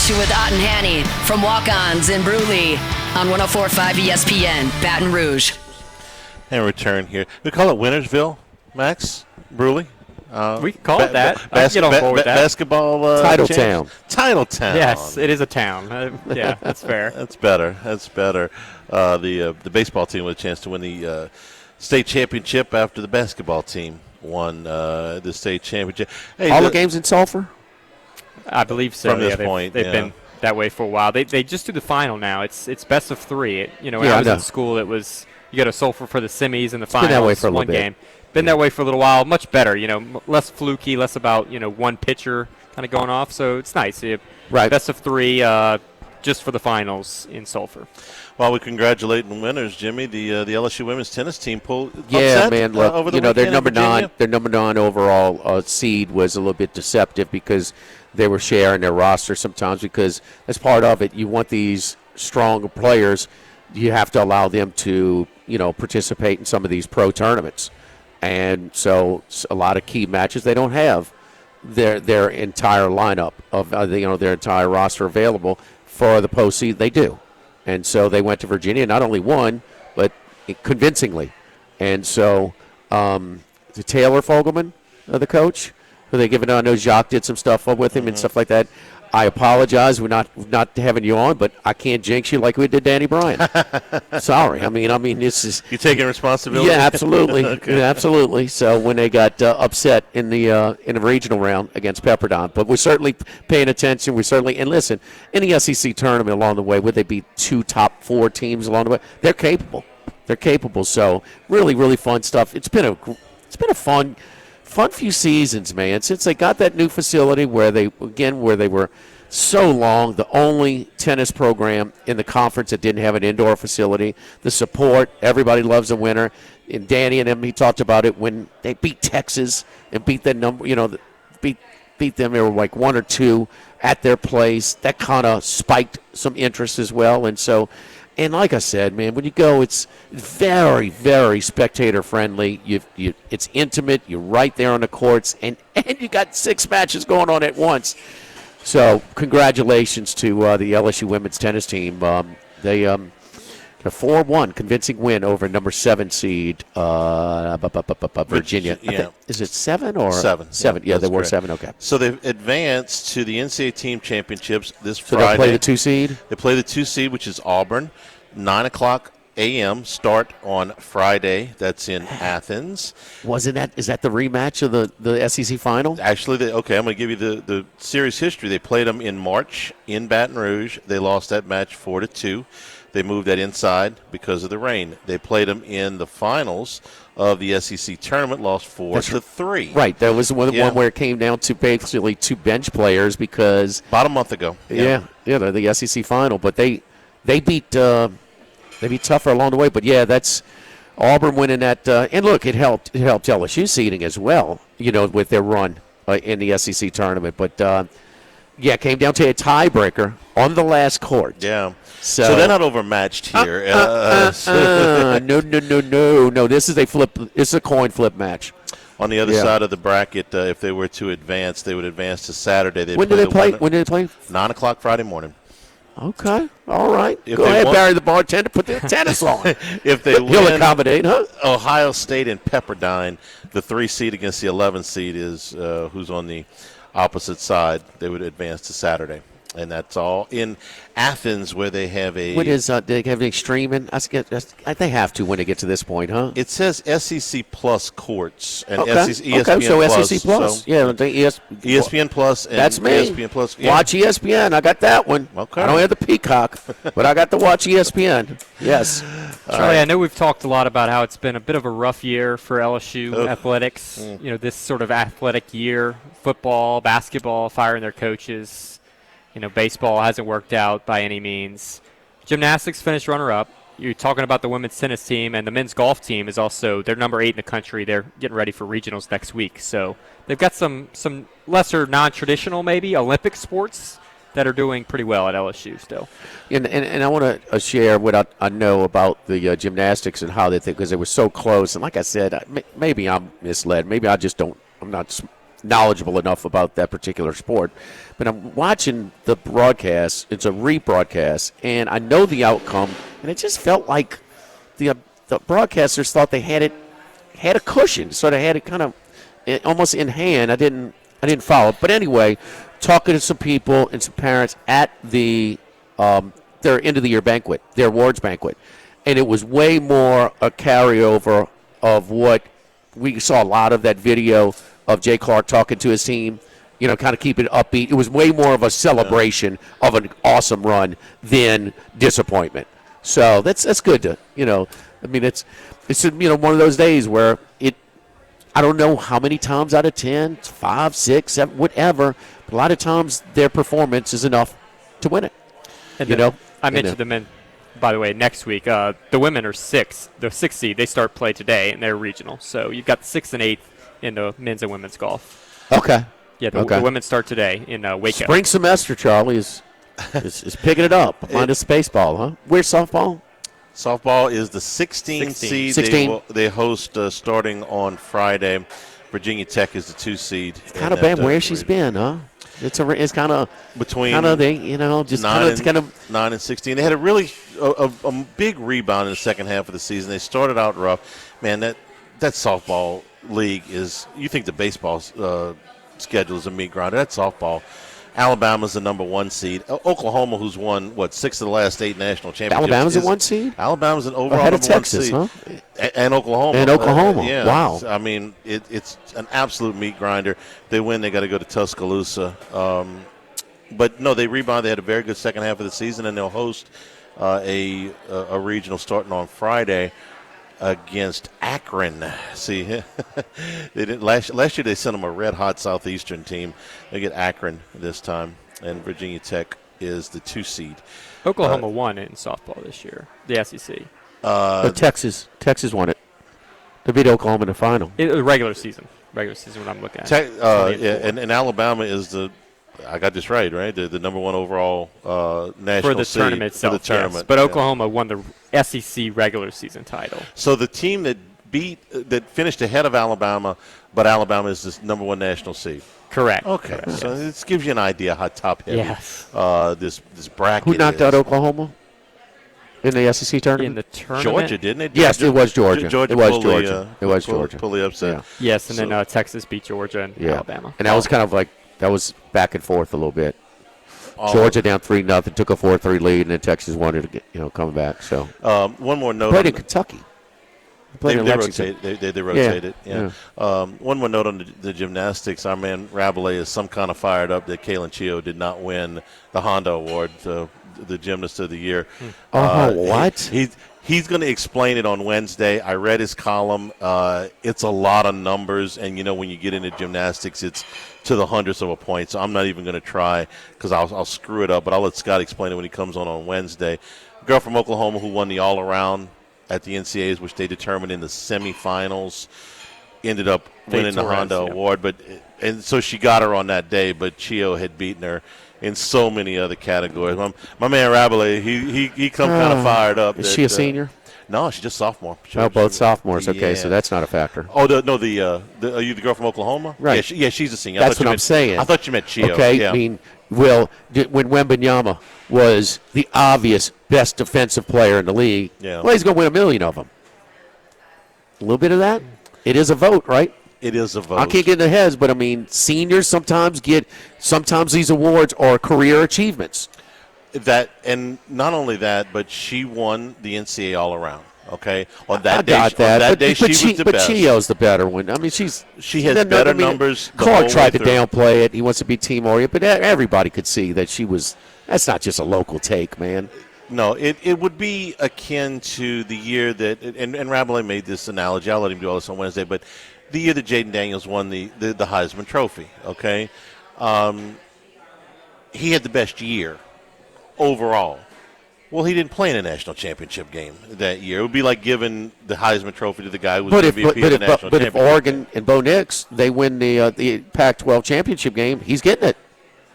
With Ott and Hanny from Walk-Ons in Bruley on 104.5 ESPN, Baton Rouge. And return here. We call it Wintersville, Max? Bruley? We can call it that. I can get on board with that. Basketball Titletown. Titletown. Yes, it is a town. Yeah, that's fair. That's better. The baseball team with a chance to win the state championship after the basketball team won the state championship. Hey, all the games in Sulphur? I believe so. From this point, they've been that way for a while. They just do the final now. It's best of 3. When I was in school, it was you go to Sulphur for the semis and the finals. Been that way for a little bit. Game. Been that way for a little while. Much better. Less fluky, less about one pitcher kind of going off. So it's nice. Right. Best of 3, just for the finals in Sulphur. Well, we congratulate the winners, Jimmy. The LSU women's tennis team pulled upset, man. Look, over the weekend their number 9, their number 9 overall seed was a little bit deceptive because they were sharing their roster sometimes. Because as part of it, you want these stronger players. You have to allow them to participate in some of these pro tournaments, and so a lot of key matches they don't have their entire lineup of their entire roster available for the postseason. They do, and so they went to Virginia. Not only won, but convincingly. And so Taylor Fogelman, the coach, who they given. I know Jacques did some stuff with him and stuff like that. I apologize. We're not having you on, but I can't jinx you like we did Danny Bryan. Sorry. I mean, this is you taking responsibility. Yeah, absolutely, Okay. Yeah, absolutely. So when they got upset in the regional round against Pepperdine, but we're certainly paying attention. And listen, in the SEC tournament along the way, would they be 2 top 4 teams along the way? They're capable. So really, really fun stuff. It's been a fun few seasons, man, since they got that new facility where they were so long, the only tennis program in the conference that didn't have an indoor facility. The support, everybody loves a winner. And Danny and him, he talked about it when they beat Texas and beat that number, beat them. They were like 1 or 2 at their place. That kind of spiked some interest as well. And like I said, man, when you go, it's very, very spectator friendly. It's intimate. You're right there on the courts, and you got 6 matches going on at once. So congratulations to the LSU women's tennis team. They a 4-1 convincing win over number 7 seed Virginia. Yeah. Is it 7 or 7? 7. Yeah, they were correct. 7. Okay. So they've advanced to the NCAA team championships this So Friday. they play the 2 seed. They play the 2 seed, which is Auburn. 9:00 a.m. start on Friday. That's in Athens. Is that the rematch of the SEC final? Actually, I'm going to give you the series history. They played them in March in Baton Rouge. They lost that match 4-2. They moved that inside because of the rain. They played them in the finals of the SEC tournament, lost 4-3. Right, that was one where it came down to basically 2 bench players because about a month ago. The SEC final, but they beat tougher along the way. But yeah, that's Auburn winning that. And look, it helped LSU seeding as well. With their run in the SEC tournament. But it came down to a tiebreaker on the last court. Yeah. So they're not overmatched here. No. This is a flip. This is a coin flip match. On the other side of the bracket, if they were to advance, they would advance to Saturday. When do they play? When do they play? 9:00 Friday morning. Okay. All right. Go ahead, Barry the bartender. Put the tennis on. If they He'll accommodate, huh? Ohio State and Pepperdine, the 3 seed against the 11 seed is who's on the opposite side. They would advance to Saturday. And that's all in Athens, where they have a. What is? They have an extreme, and they have to when they get to this point, huh? It says SEC Plus courts and okay. ESPN so Plus. SEC Plus, so ESPN Plus. And that's me. ESPN Plus. Yeah. Watch ESPN. I got that one. Okay. I don't have the Peacock, but I got to watch ESPN. Yes. Charlie, I know we've talked a lot about how it's been a bit of a rough year for LSU athletics. This sort of athletic year, football, basketball, firing their coaches. Baseball hasn't worked out by any means. Gymnastics finished runner-up. You're talking about the women's tennis team, and the men's golf team is also, they're number 8 in the country. They're getting ready for regionals next week. So they've got some lesser non-traditional, maybe, Olympic sports that are doing pretty well at LSU still. And I want to share what I know about the gymnastics and how they think, because they were so close. And like I said, maybe I'm misled. Maybe I'm not knowledgeable enough about that particular sport. But I'm watching the broadcast. It's a rebroadcast, and I know the outcome, and it just felt like the broadcasters thought they had a cushion, so they had it kind of almost in hand. I didn't follow it, but anyway, talking to some people and some parents at their end of the year banquet, their awards banquet, and it was way more a carryover of what we saw a lot of that video of Jay Clark talking to his team. Kind of keep it upbeat. It was way more of a celebration of an awesome run than disappointment. So that's good to, it's one of those days where I don't know how many times out of 10, 5, 6, 7, whatever, but a lot of times their performance is enough to win it. And I mentioned the men, by the way, next week. The women are 6. The 6th seed, they start play today, and they're regional. So you've got the 6th and 8th in the men's and women's golf. Okay. Yeah, the women start today in Waco. Spring semester, Charlie, is picking it up. Minus baseball, huh? Where's softball? Softball is the 16 seed. 16. They host starting on Friday Virginia Tech is the 2 seed. It's kind of bad where she's been, huh? It's kind of between just 9 and 16. They had a really a big rebound in the second half of the season. They started out rough. Man, that softball league is. You think the baseball schedule is a meat grinder? That's softball. Alabama's the number 1 seed. Oklahoma, who's won 6 of the last 8 national championships. Alabama's a 1 seed. Alabama's an overall ahead of number Texas, 1 seed. huh? And Oklahoma. And Oklahoma. Yeah. Wow. I mean, it's an absolute meat grinder. They win, they got to go to Tuscaloosa. But no, they rebound. They had a very good second half of the season, and they'll host a regional starting on Friday against Akron. See, they didn't last year. They sent them a red-hot Southeastern team. They get Akron this time, and Virginia Tech is the 2 seed. Oklahoma won in softball this year, the SEC. But Texas won it. They beat Oklahoma in the final. Regular season what I'm looking at. And Alabama is I got this right? The number 1 overall national for the seed tournament itself. For the tournament, yes. But Oklahoma won the SEC regular season title. So the team that finished ahead of Alabama, but Alabama is the number 1 national seed. Correct. Okay, Correct. so this gives you an idea how top heavy this bracket Who knocked is. out Oklahoma in the SEC tournament? In the tournament, Georgia, didn't it? Yes, it was Georgia. Georgia It was pulled Georgia. It was Georgia. Pulled the upset. Yeah. Yes, and then Texas beat Georgia and Alabama. And that was kind of like that was back and forth a little bit. Georgia down 3-0, took a 4-3 lead, and then Texas wanted to get coming back. So one more note. Played in Kentucky. They rotated. Yeah. One more note on the gymnastics. Our man Rabelais is some kind of fired up that Kaylin Chio did not win the Honda Award, the Gymnast of the Year. What? He's going to explain it on Wednesday. I read his column. It's a lot of numbers, and when you get into gymnastics, it's to the hundredths of a point. So I'm not even going to try because I'll screw it up. But I'll let Scott explain it when he comes on Wednesday. Girl from Oklahoma who won the all-around at the NCAAs, which they determined in the semifinals, ended up winning the Honda Award. And so she got her on that day, but Chio had beaten her in so many other categories. My man Rabelais, he come kind of fired up. Is she a senior? No, she's just sophomore. Both sophomores. Okay, so that's not a factor. Oh, are you the girl from Oklahoma? Right. She's a senior. That's what I'm saying. I thought you meant Chio. Okay, yeah. I mean, when Wembanyama was the obvious best defensive player in the league, well, he's going to win 1 million of them. A little bit of that. It is a vote, right? It is a vote. I can't get in their heads, but I mean, seniors sometimes these awards are career achievements. That, and not only that, but she won the NCAA all around. Okay, on that day, she was the best. But Chio's the better one. I mean, she has better numbers. Clark tried to downplay it. He wants to be team oriented, but everybody could see that she was. That's not just a local take, man. No, it would be akin to the year that, and Rabelais made this analogy. I'll let him do all this on Wednesday, but the year that Jaden Daniels won the Heisman Trophy. Okay, he had the best year overall. Well, he didn't play in a national championship game that year. It would be like giving the Heisman Trophy to the guy who was MVP of the national championship. But if Oregon and Bo Nix, they win the Pac-12 championship game, he's getting it.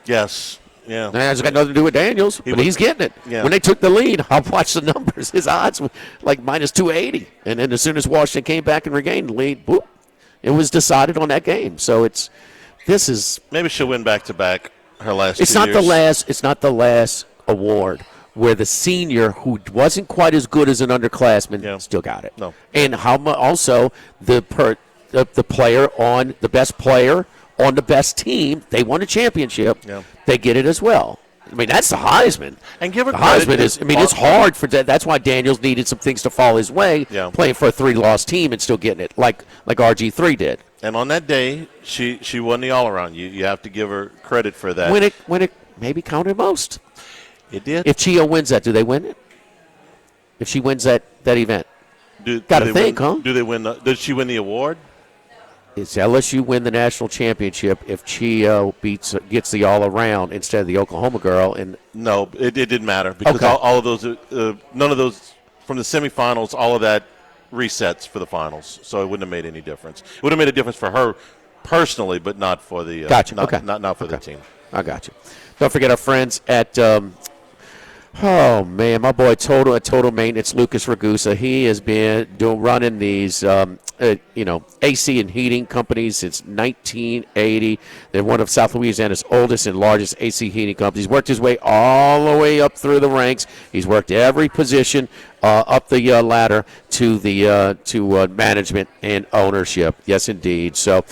Yes. Yeah. That's got nothing to do with Daniels, but he's getting it. Yeah. When they took the lead, I watched the numbers. His odds were like minus 280. And then as soon as Washington came back and regained the lead, boop, it was decided on that game. So this is. Maybe she'll win back-to-back her last 2 years. It's not the last award where the senior who wasn't quite as good as an underclassman still got it. No. And also the player on the best player on the best team, they won a championship. Yeah. They get it as well. I mean, that's the Heisman. And give her the credit. Heisman is. I mean, it's hard for that. That's why Daniels needed some things to fall his way. Yeah. Playing for a 3-loss team and still getting it, like RG3 did. And on that day, she won the all-around. You have to give her credit for that. When it maybe counted most. It did. If Chio wins that, do they win it? If she wins that event, got to think, huh? Do they win? Did she win the award? It's LSU win the national championship if Chio gets the all around instead of the Oklahoma girl. And no, it didn't matter because all of those, none of those from the semifinals, all of that resets for the finals, so it wouldn't have made any difference. It would have made a difference for her personally, but not for the gotcha. not for the team. I got you. Don't forget our friends at Oh man, my boy Total Maintenance, Lucas Ragusa. He has been running these, AC and heating companies since 1980. They're one of South Louisiana's oldest and largest AC heating companies. He's worked his way all the way up through the ranks. He's worked every position up the ladder to the management and ownership. Yes, indeed. So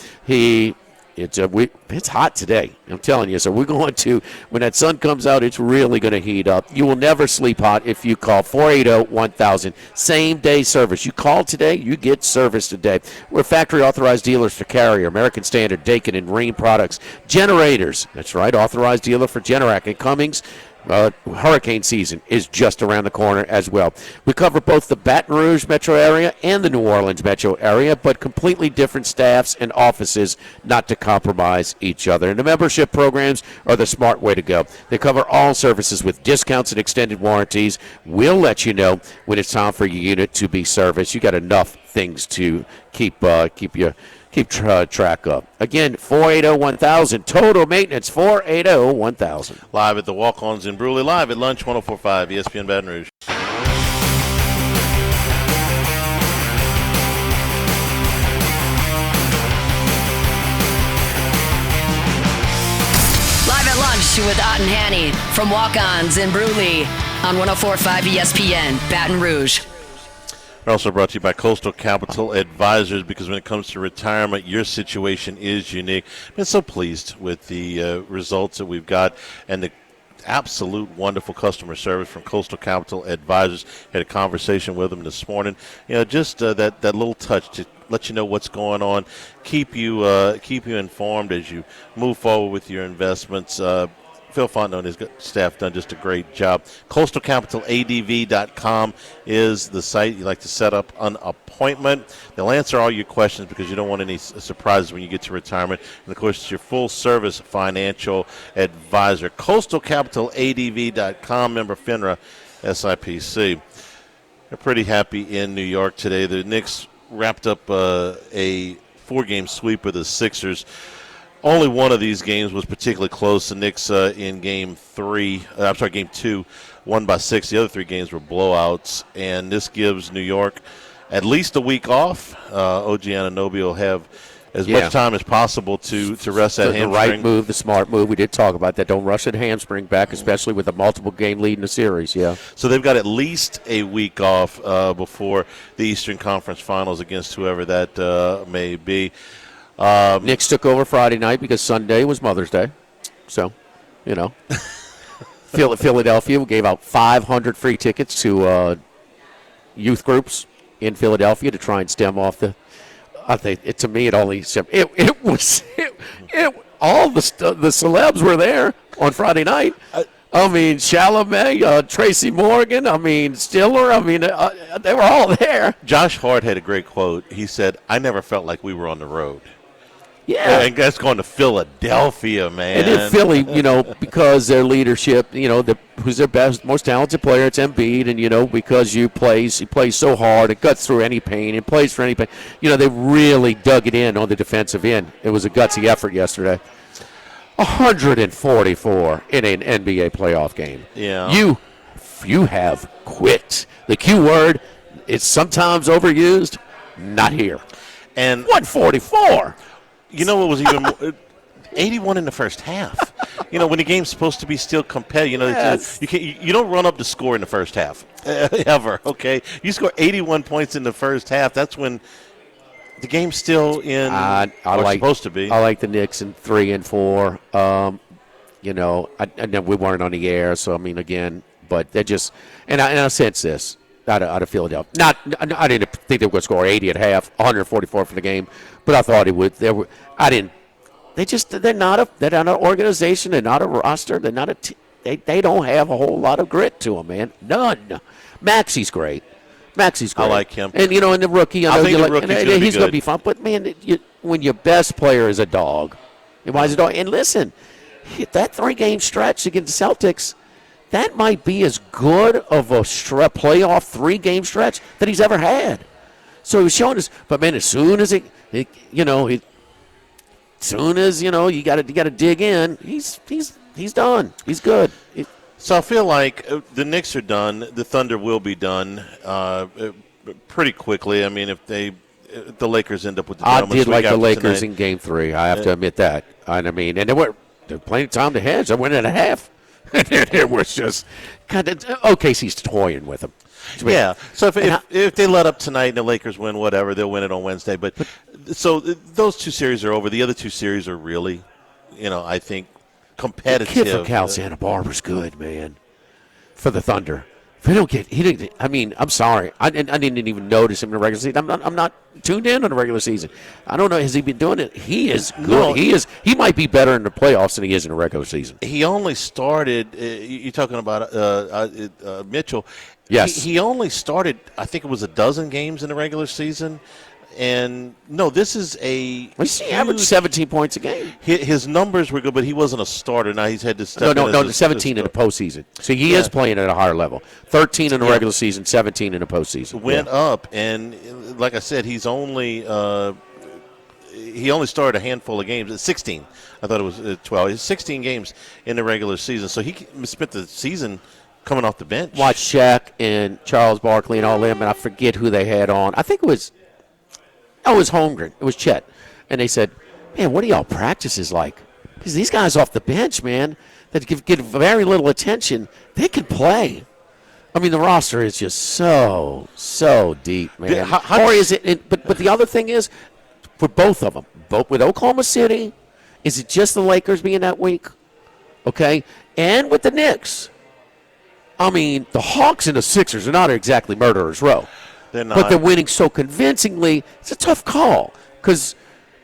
it's hot today, I'm telling you. So we're going to, when that sun comes out, it's really going to heat up. You will never sleep hot if you call 480-1000. Same-day service. You call today, you get service today. We're factory-authorized dealers for Carrier, American Standard, Daikin, and Rheem products. Generators. That's right, authorized dealer for Generac and Cummings. Hurricane season is just around the corner as well. We cover both the Baton Rouge metro area and the New Orleans metro area, but completely different staffs and offices, not to compromise each other. And the membership programs are the smart way to go. They cover all services with discounts and extended warranties. We'll let you know when it's time for your unit to be serviced. You got enough things to keep track of. Again, 480-1000. Total Maintenance, 480-1000. Live at the Walk-Ons in Bruley, live at lunch, 104.5 ESPN Baton Rouge. Live at lunch with Ott and Hanny from Walk-Ons in Bruley on 104.5 ESPN Baton Rouge. We're also brought to you by Coastal Capital Advisors, because when it comes to retirement, your situation is unique. I've been so pleased with the results that we've got and the absolute wonderful customer service from Coastal Capital Advisors. Had a conversation with them this morning. Just that little touch to let you know what's going on, keep you informed as you move forward with your investments. Phil Fontenot and his staff done just a great job. CoastalCapitalADV.com is the site. You like to set up an appointment. They'll answer all your questions because you don't want any surprises when you get to retirement. And, of course, it's your full-service financial advisor. CoastalCapitalADV.com, member FINRA, SIPC. They're pretty happy in New York today. The Knicks wrapped up a 4-game sweep of the Sixers. Only one of these games was particularly close. The Knicks in Game 2 won by 6. The other 3 games were blowouts, and this gives New York at least a week off. OG Anunoby will have as much time as possible to rest that hamstring. The right move, the smart move. We did talk about that. Don't rush that hamstring back, especially with a multiple-game lead in the series. Yeah. So they've got at least a week off before the Eastern Conference Finals against whoever that may be. Knicks took over Friday night because Sunday was Mother's Day. So, Philadelphia gave out 500 free tickets to youth groups in Philadelphia to try and stem off the. I think to me it only all the celebs were there on Friday night. Chalamet, Tracy Morgan, Stiller, they were all there. Josh Hart had a great quote. He said, "I never felt like we were on the road." Yeah. And that's going to Philadelphia, man. And in Philly, because their leadership, who's their best, most talented player, it's Embiid, and, because he plays so hard, it cuts through any pain, and plays for any pain. They really dug it in on the defensive end. It was a gutsy effort yesterday. 144 in an NBA playoff game. Yeah. You have quit. The Q word is sometimes overused, not here. And 144. You know what was even more, 81 in the first half. When the game's supposed to be still competitive, Yes. you don't run up the score in the first half ever. Okay, you score 81 points in the first half. That's when the game's still in. Supposed to be. I like the Knicks in 3 and 4. I know we weren't on the air, so again, but they just and I sense this. Out of Philadelphia. I didn't think they were going to score 80 at half, 144 for the game, but I thought it would. They're not an organization. They're not a roster. They're not they don't have a whole lot of grit to them, man. None. Maxi's great. I like him. And and the rookie. I think the rookie's he's going to be fun. But man, when your best player is a dog, why is a dog? And listen, that 3-game stretch against the Celtics. That might be as good of a playoff 3-game stretch that he's ever had. So he was showing us, but man, as soon as you got to dig in, he's done. He's good. So I feel like the Knicks are done. The Thunder will be done pretty quickly. I mean, if the Lakers end up with the I did like the Lakers tonight, in Game 3. I have to admit that. And I mean, and there were plenty of time to hedge. I went in a half. It was just kind of OKC's toying with them. Yeah. So if they let up tonight and the Lakers win, whatever, they'll win it on Wednesday. But so those two series are over. The other two series are really, I think, competitive. The kid from Cal Santa Barbara's good, man. For the Thunder. If he didn't. I mean, I'm sorry. I didn't even notice him in the regular season. I'm not tuned in on the regular season. I don't know. Has he been doing it? He is good. No, he might be better in the playoffs than he is in the regular season. He only started. You're talking about Mitchell. Yes. He only started. I think it was a dozen games in the regular season. And no, this is he averaged 17 points a game. His numbers were good, but he wasn't a starter. Now he's had to step in. No, 17 in the postseason. So he is playing at a higher level. 13 in the regular season, 17 in the postseason. Went up, and like I said, he only started a handful of games. 16. I thought it was 12. It's 16 games in the regular season. So he spent the season coming off the bench. Watch Shaq and Charles Barkley and all them, and I forget who they had on. I think it was Holmgren. It was Chet. And they said, man, what are y'all practices like? Because these guys off the bench, man, that get very little attention, they can play. I mean, the roster is just so deep, man. Or is it? But the other thing is, for both of them, both with Oklahoma City, is it just the Lakers being that weak? Okay? And with the Knicks. I mean, the Hawks and the Sixers are not exactly murderers' row. They're not. But they're winning so convincingly. It's a tough call because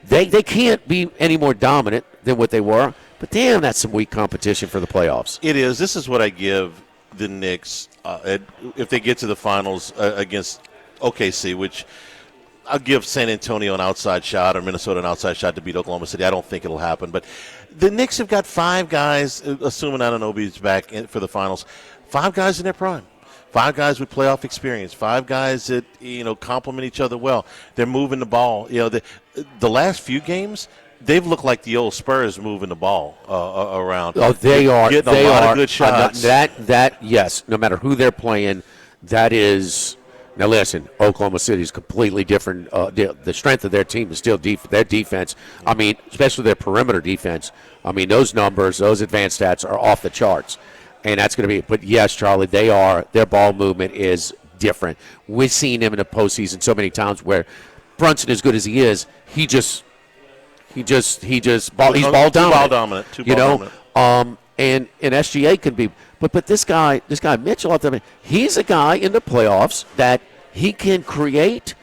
they can't be any more dominant than what they were. But, damn, that's some weak competition for the playoffs. It is. This is what I give the Knicks if they get to the finals against OKC, which I'll give San Antonio an outside shot or Minnesota an outside shot to beat Oklahoma City. I don't think it'll happen. But the Knicks have got 5 guys, assuming Anunoby's back for the finals, 5 guys in their prime. 5 guys with playoff experience, 5 guys that, complement each other well. They're moving the ball. The last few games, they've looked like the old Spurs moving the ball around. Oh, they are. Getting a lot of good shots. Yes, no matter who they're playing, that is. Now, listen, Oklahoma City is completely different. The strength of their team is still their defense. I mean, especially their perimeter defense. I mean, those numbers, those advanced stats are off the charts. And that's going to be – but, yes, Charlie, their ball movement is different. We've seen him in the postseason so many times where Brunson, as good as he is, he's ball dominant. Ball dominant. And SGA can be – but this guy Mitchell, he's a guy in the playoffs that he can create,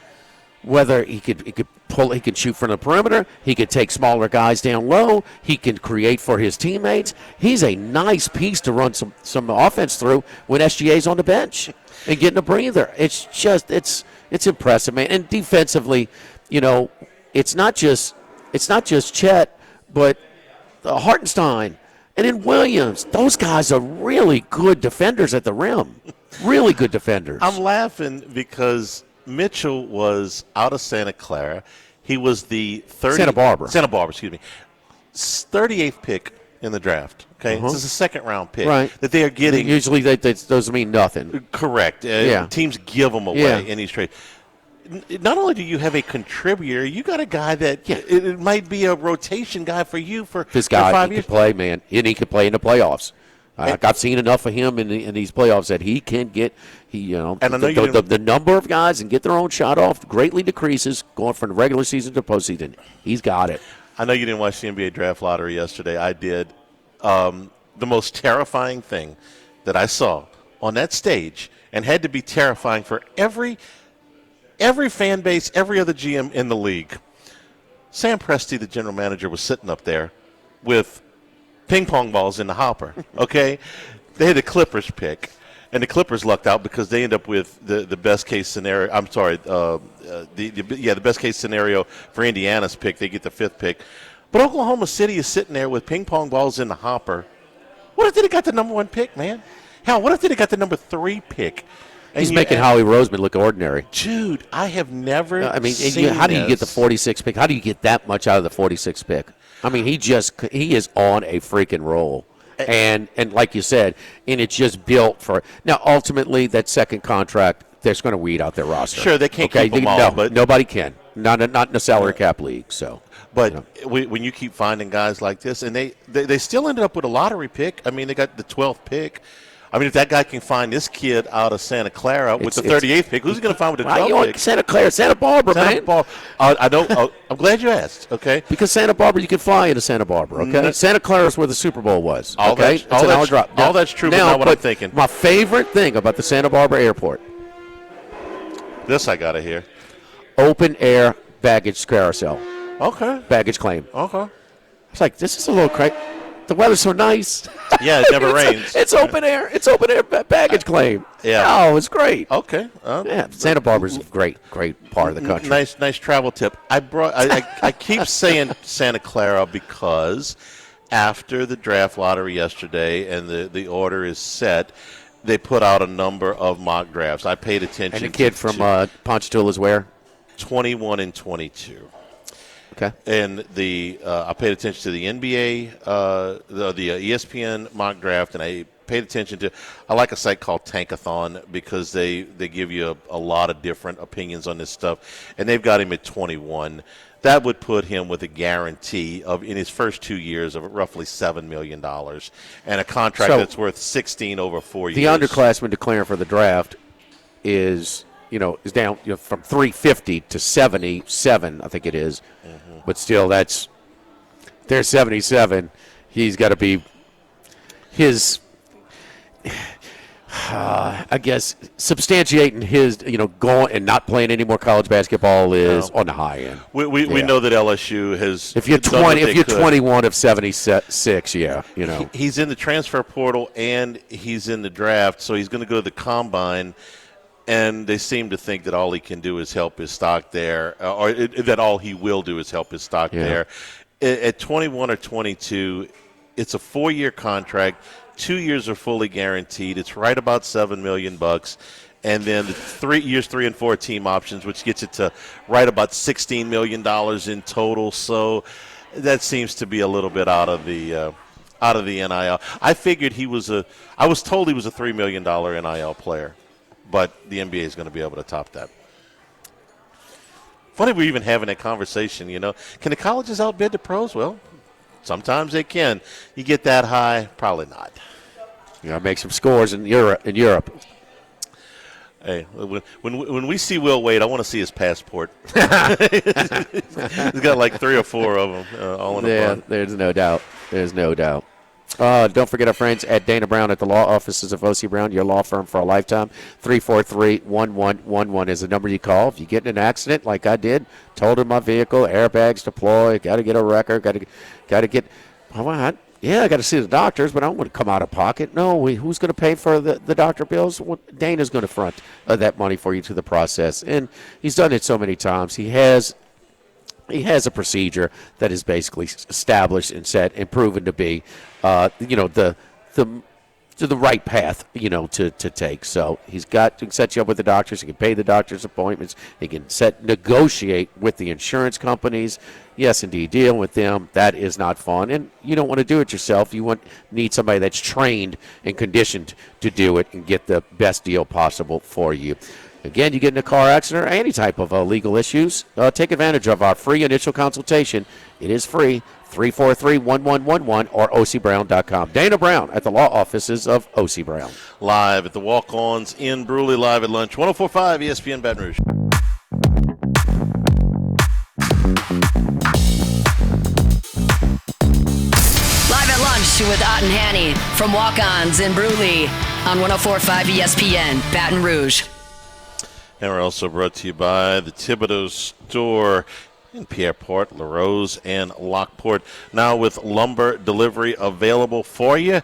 whether he could pull, he can shoot from the perimeter, he could take smaller guys down low, he can create for his teammates. He's a nice piece to run some offense through when SGA's on the bench and getting a breather. It's just it's impressive, man. And defensively, it's not just Chet, but Hartenstein. And then Williams, those guys are really good defenders at the rim. Really good defenders. I'm laughing because Mitchell was out of Santa Clara. He was the Santa Barbara, 38th pick in the draft. Okay, This is a second-round pick that they are getting. Usually those mean nothing. Correct. Teams give them away in these trades. Not only do you have a contributor, you got a guy that it might be a rotation guy for you for this guy. For 5 he years. Can play, man, and he can play in the playoffs. I've seen enough of him in these playoffs that he can get. And I know the number of guys and get their own shot off greatly decreases going from the regular season to postseason. He's got it. I know you didn't watch the NBA draft lottery yesterday. I did. The most terrifying thing that I saw on that stage, and had to be terrifying for every fan base, every other GM in the league. Sam Presti, the general manager, was sitting up there with ping pong balls in the hopper. Okay, they had the Clippers pick, and the Clippers lucked out because they end up with the best case scenario. I'm sorry, the best case scenario for Indiana's pick. They get the 5th pick, but Oklahoma City is sitting there with ping pong balls in the hopper. What if they got the number 1 pick, man? Hell, what if they got the number 3 pick? He's making Howie Roseman look ordinary. Dude, I have never seen how do you get the 46th pick? How do you get that much out of the 46th pick? I mean, he is on a freaking roll. And like you said, and it's just built for – now, ultimately, that second contract, they're going to weed out their roster. Sure, they can't keep them all. No, but nobody can. Not in a salary cap league, so – But when you keep finding guys like this, and they still ended up with a lottery pick. I mean, they got the 12th pick. I mean, if that guy can find this kid out of Santa Clara with the 38th pick, who's he going to find with the 12th pick? Santa Clara, Santa Barbara, man. I know. I'm glad you asked. Okay, because Santa Barbara, you can fly into Santa Barbara. Okay, Santa Clara is where the Super Bowl was. All that's true. But not what I'm thinking. My favorite thing about the Santa Barbara airport. This I gotta hear. Open air baggage carousel. Okay. Baggage claim. Okay. It's like, this is a little crazy. The weather's so nice. Yeah, it never rains. It's open air. It's open air baggage claim. Yeah. Oh, it's great. Okay. Yeah, Santa Barbara's a great part of the country. Nice travel tip. I keep saying Santa Clara because after the draft lottery yesterday and the order is set, they put out a number of mock drafts. I paid attention. And the kid from Ponchatoula is where? 21 and 22. Okay. And I paid attention to the NBA, the ESPN mock draft, and I paid attention to. I like a site called Tankathon because they give you a lot of different opinions on this stuff, and they've got him at 21. That would put him with a guarantee of in his first 2 years of roughly $7 million, and a contract that's worth 16 over 4 years. The underclassman declaring for the draft is down from 350 to 77, I think it is. Mm-hmm. But still, there's 77. He's got to be his, I guess, substantiating his, going and not playing any more college basketball is on the high end. We know that LSU has. If you're 21 of 76, he's in the transfer portal and he's in the draft, so he's going to go to the combine. And they seem to think that all he can do is help his stock there, or that all he will do is help his stock there. At 21 or 22, it's a 4-year contract. 2 years are fully guaranteed. It's right about $7 million, and then the 3 years, 3 and 4 team options, which gets it to right about $16 million in total. So that seems to be a little bit out of the NIL. I figured I was told he was a $3 million NIL player. But the NBA is going to be able to top that. Funny we're even having that conversation, Can the colleges outbid the pros? Well, sometimes they can. You get that high? Probably not. You got to make some scores in Europe. Hey, when we see Will Wade, I want to see his passport. He's got like 3 or 4 of them all in a bun. There's no doubt. There's no doubt. Don't forget our friends at Dana Brown at the law offices of O.C. Brown, your law firm for a lifetime. 343-1111 is the number you call. If you get in an accident like I did, totaled my vehicle, airbags deploy, got to get a record, got to get – I got to see the doctors, but I don't want to come out of pocket. No, who's going to pay for the doctor bills? Well, Dana's going to front that money for you to the process. And he's done it so many times. He has a procedure that is basically established and set and proven to be, the right path, to take. So he's got to set you up with the doctors. He can pay the doctor's appointments. He can negotiate with the insurance companies. Yes, indeed, deal with them. That is not fun, and you don't want to do it yourself. You need somebody that's trained and conditioned to do it and get the best deal possible for you. Again, you get in a car accident or any type of legal issues, take advantage of our free initial consultation. It is free, 343-1111 or ocbrown.com. Dana Brown at the law offices of O.C. Brown. Live at the Walk-Ons in Bruley, live at lunch. 104.5 ESPN Baton Rouge. Live at lunch with Ott and Hanny from Walk-Ons in Bruley on 104.5 ESPN Baton Rouge. And we're also brought to you by the Thibodeau Store in Pierreport, LaRose, and Lockport. Now with lumber delivery available for you.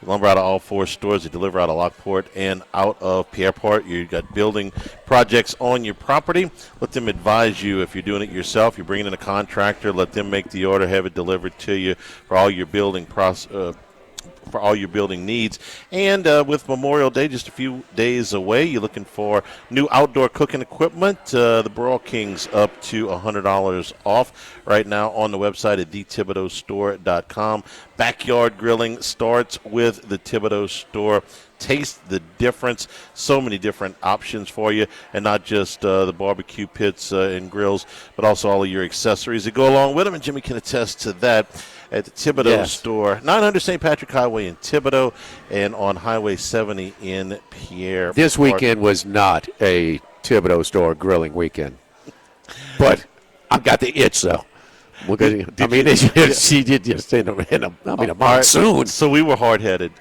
Lumber out of all 4 stores. They deliver out of Lockport and out of Pierreport. You've got building projects on your property. Let them advise you if you're doing it yourself. You're bringing in a contractor. Let them make the order, have it delivered to you for all your building for all your building needs. And with Memorial Day just a few days away, you're looking for new outdoor cooking equipment. The Brawl Kings up to $100 off right now on the website at thethibodeaustore.com. Backyard grilling starts with the Thibodeau Store. Taste the difference. So many different options for you, and not just the barbecue pits and grills, but also all of your accessories that go along with them. And Jimmy can attest to that at the Thibodeau Store, 900 St. Patrick Highway in Thibodeau and on Highway 70 in Pierre. This weekend was not a Thibodeau Store grilling weekend, but I got the itch though. She did just in a monsoon. Right, so we were hard-headed.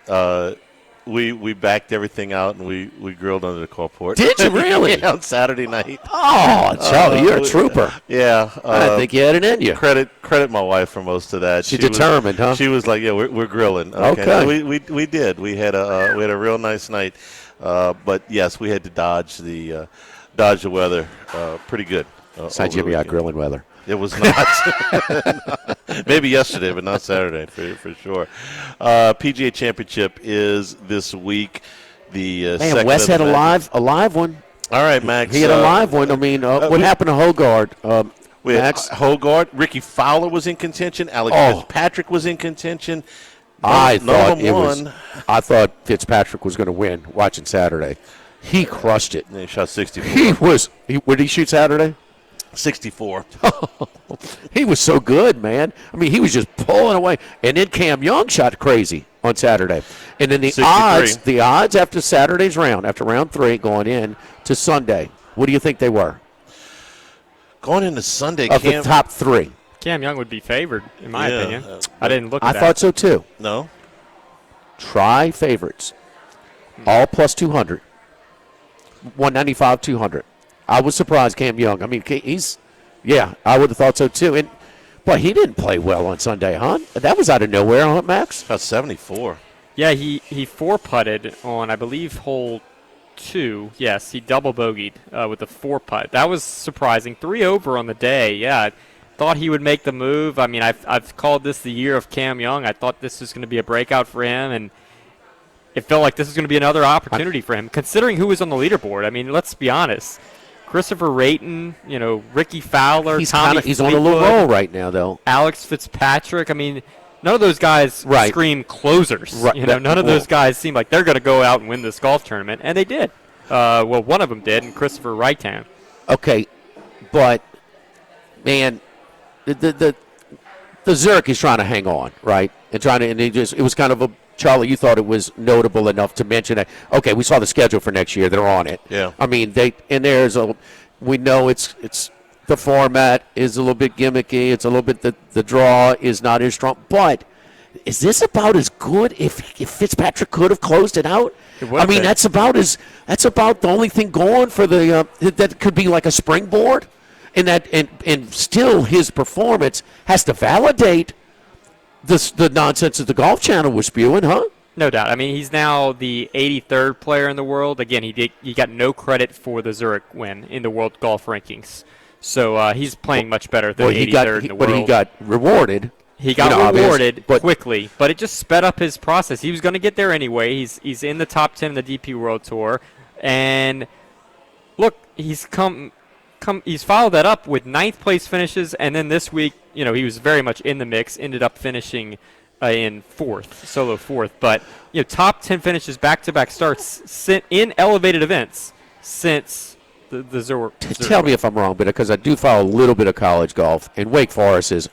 We backed everything out and we grilled under the carport. Did you really? Yeah, on Saturday night. Oh, Charlie, you're a trooper. Yeah. I think you had it in you. Credit my wife for most of that. She determined, huh? She was like, yeah, we're grilling. Okay. We did. We had a real nice night. But yes, we had to dodge the weather pretty good. Besides Jimmy out grilling weather. It was not. Maybe yesterday, but not Saturday for sure. PGA Championship is this week. The man, Wes had a live one. All right, Max. He had a live one. I mean, what happened to Hogard? Max? Hogard. Ricky Fowler was in contention. Alex Fitzpatrick was in contention. I thought Fitzpatrick was going to win watching Saturday. He crushed it. And he shot 64. What did he shoot Saturday? 64. He was so good, man. I mean, he was just pulling away. And then Cam Young shot crazy on Saturday. And then the 63. odds after Saturday's round, after round 3 going in to Sunday, what do you think they were? Going into Sunday, of the top 3. Cam Young would be favored, in my opinion. I didn't look at that. I thought so, too. No? Try favorites. All plus 200. 195, 200. I was surprised Cam Young. I mean, I would have thought so, too. But he didn't play well on Sunday, huh? That was out of nowhere, huh, Max? About 74. Yeah, he 4-putted on, I believe, hole 2. Yes, he double bogeyed with a 4-putt. That was surprising. 3 over on the day. Yeah, I thought he would make the move. I mean, I've called this the year of Cam Young. I thought this was going to be a breakout for him, and it felt like this was going to be another opportunity for him, considering who was on the leaderboard. I mean, let's be honest. Christopher Rayton, Ricky Fowler, he's on a little roll right now, though. Alex Fitzpatrick. I mean, none of those guys scream closers. Right. None of those guys seem like they're going to go out and win this golf tournament, and they did. One of them did, and Christopher Rayton. Okay, but man, the Zurich is trying to hang on, right? It was kind of a. Charlie, you thought it was notable enough to mention that. Okay, we saw the schedule for next year. They're on it. Yeah. I mean, we know it's the format is a little bit gimmicky. It's a little bit the draw is not as strong. But is this about as good if Fitzpatrick could have closed it out? I mean, that's about the only thing going for the that could be like a springboard, and still his performance has to validate the nonsense that the Golf Channel was spewing, huh? No doubt. I mean, he's now the 83rd player in the world. Again, he got no credit for the Zurich win in the world golf rankings. So he's playing much better than 83rd in the world. But he got rewarded. He got rewarded quickly, but it just sped up his process. He was going to get there anyway. He's in the top 10 of the DP World Tour, and look, he's followed that up with 9th place finishes, and then this week, he was very much in the mix. Ended up finishing in 4th, solo 4th, but top 10 finishes, back-to-back starts in elevated events since the Zurich. Tell me if I'm wrong, but because I do follow a little bit of college golf, and Wake Forest is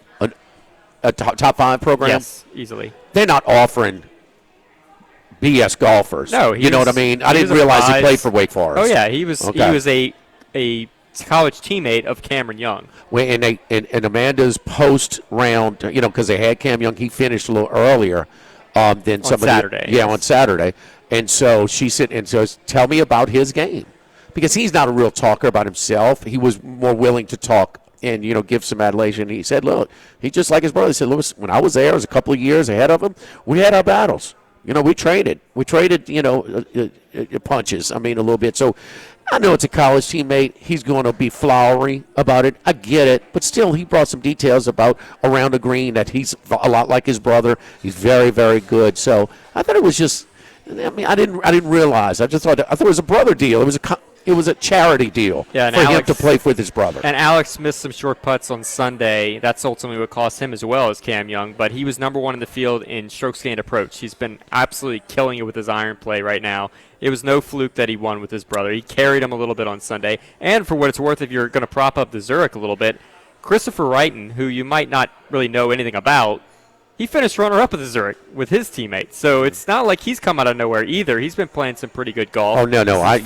a top 5 program. Yes, easily. They're not offering BS golfers. No, you know what I mean. I didn't realize he played for Wake Forest. Oh yeah, he was a college teammate of Cameron Young. And Amanda's post round, because they had Cam Young, he finished a little earlier than somebody. Saturday. Yeah, on Saturday. And so she said, tell me about his game, because he's not a real talker about himself. He was more willing to talk and give some adulation. He said, look, he just like his brother. He said, look, when I was there, I was a couple of years ahead of him. We had our battles, We traded, punches. I mean, a little bit. So I know it's a college teammate. He's going to be flowery about it. I get it. But still, he brought some details about around the green that he's a lot like his brother. He's very, very good. So I thought it was just, I didn't realize. I thought it was a brother deal. It was a charity deal for him to play with his brother. And Alex missed some short putts on Sunday. That's ultimately what cost him as well as Cam Young. But he was number one in the field in strokes gained approach. He's been absolutely killing it with his iron play right now. It was no fluke that he won with his brother. He carried him a little bit on Sunday. And for what it's worth, if you're going to prop up the Zurich a little bit, Christopher Wrighton, who you might not really know anything about, he finished runner-up at the Zurich with his teammates. So it's not like he's come out of nowhere either. He's been playing some pretty good golf. Oh, no. I've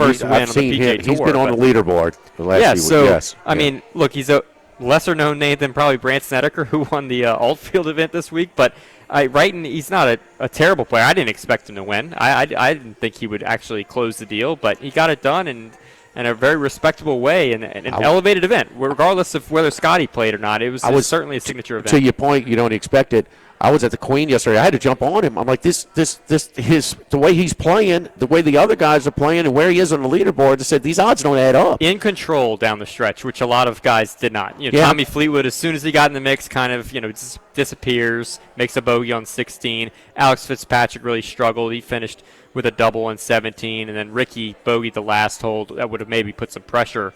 seen him. He's been on the leaderboard the last few weeks. I mean, look, he's a lesser-known name than probably Brant Snedeker, who won the Altfield event this week. But Wrighton, he's not a terrible player. I didn't expect him to win. I didn't think he would actually close the deal. But he got it done in a very respectable way and an elevated event. Regardless of whether Scotty played or not, it was certainly a signature event. To your point, you don't expect it. I was at the Queen yesterday. I had to jump on him. I'm like, the way he's playing, the way the other guys are playing, and where he is on the leaderboard, I said, these odds don't add up. In control down the stretch, which a lot of guys did not. Tommy Fleetwood, as soon as he got in the mix, kind of, just disappears, makes a bogey on 16. Alex Fitzpatrick really struggled. He finished with a double on 17, and then Ricky bogeyed the last hole. That would have maybe put some pressure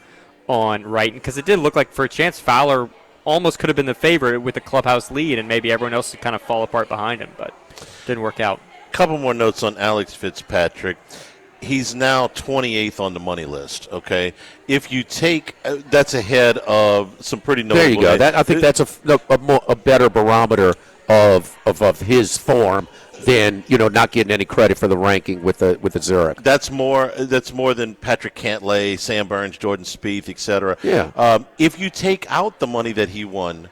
on Wrighton, because it did look like for a chance Fowler almost could have been the favorite with the clubhouse lead, and maybe everyone else would kind of fall apart behind him, but didn't work out. A couple more notes on Alex Fitzpatrick. He's now 28th on the money list, okay? If you take that's ahead of some pretty notable. There you go. I think that's a better barometer of his form than not getting any credit for the ranking with the Zurich. That's more than Patrick Cantlay, Sam Burns, Jordan Spieth, etc. Yeah. If you take out the money that he won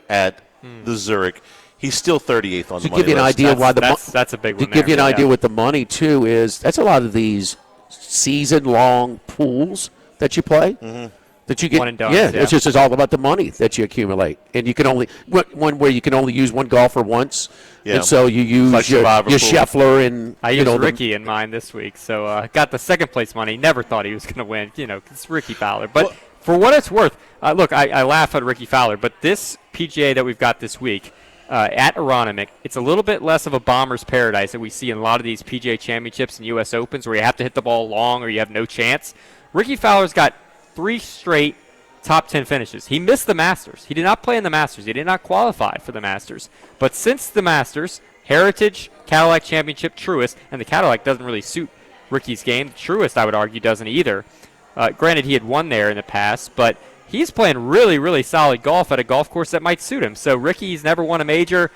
at the Zurich, he's still 38th on the money list. To give you an idea why that's a big one. To give you an idea with the money too is that's a lot of these season-long pools that you play. Mm-hmm. That you get, one and done, it's just all about the money that you accumulate, and you can only one where you can only use one golfer once, and so you use like your Scheffler and I used Ricky in mine this week, so I got the second place money. Never thought he was going to win, it's Ricky Fowler. But for what it's worth, look, I laugh at Ricky Fowler, but this PGA that we've got this week at Aronimink, it's a little bit less of a bomber's paradise that we see in a lot of these PGA Championships and U.S. Opens, where you have to hit the ball long or you have no chance. Ricky Fowler's got 3 straight top 10 finishes. He missed the Masters. He did not play in the Masters. He did not qualify for the Masters. But since the Masters, Heritage, Cadillac Championship, Truist, and the Cadillac doesn't really suit Ricky's game. The Truist, I would argue, doesn't either. Granted, he had won there in the past, but he's playing really, really solid golf at a golf course that might suit him. So Ricky's never won a major.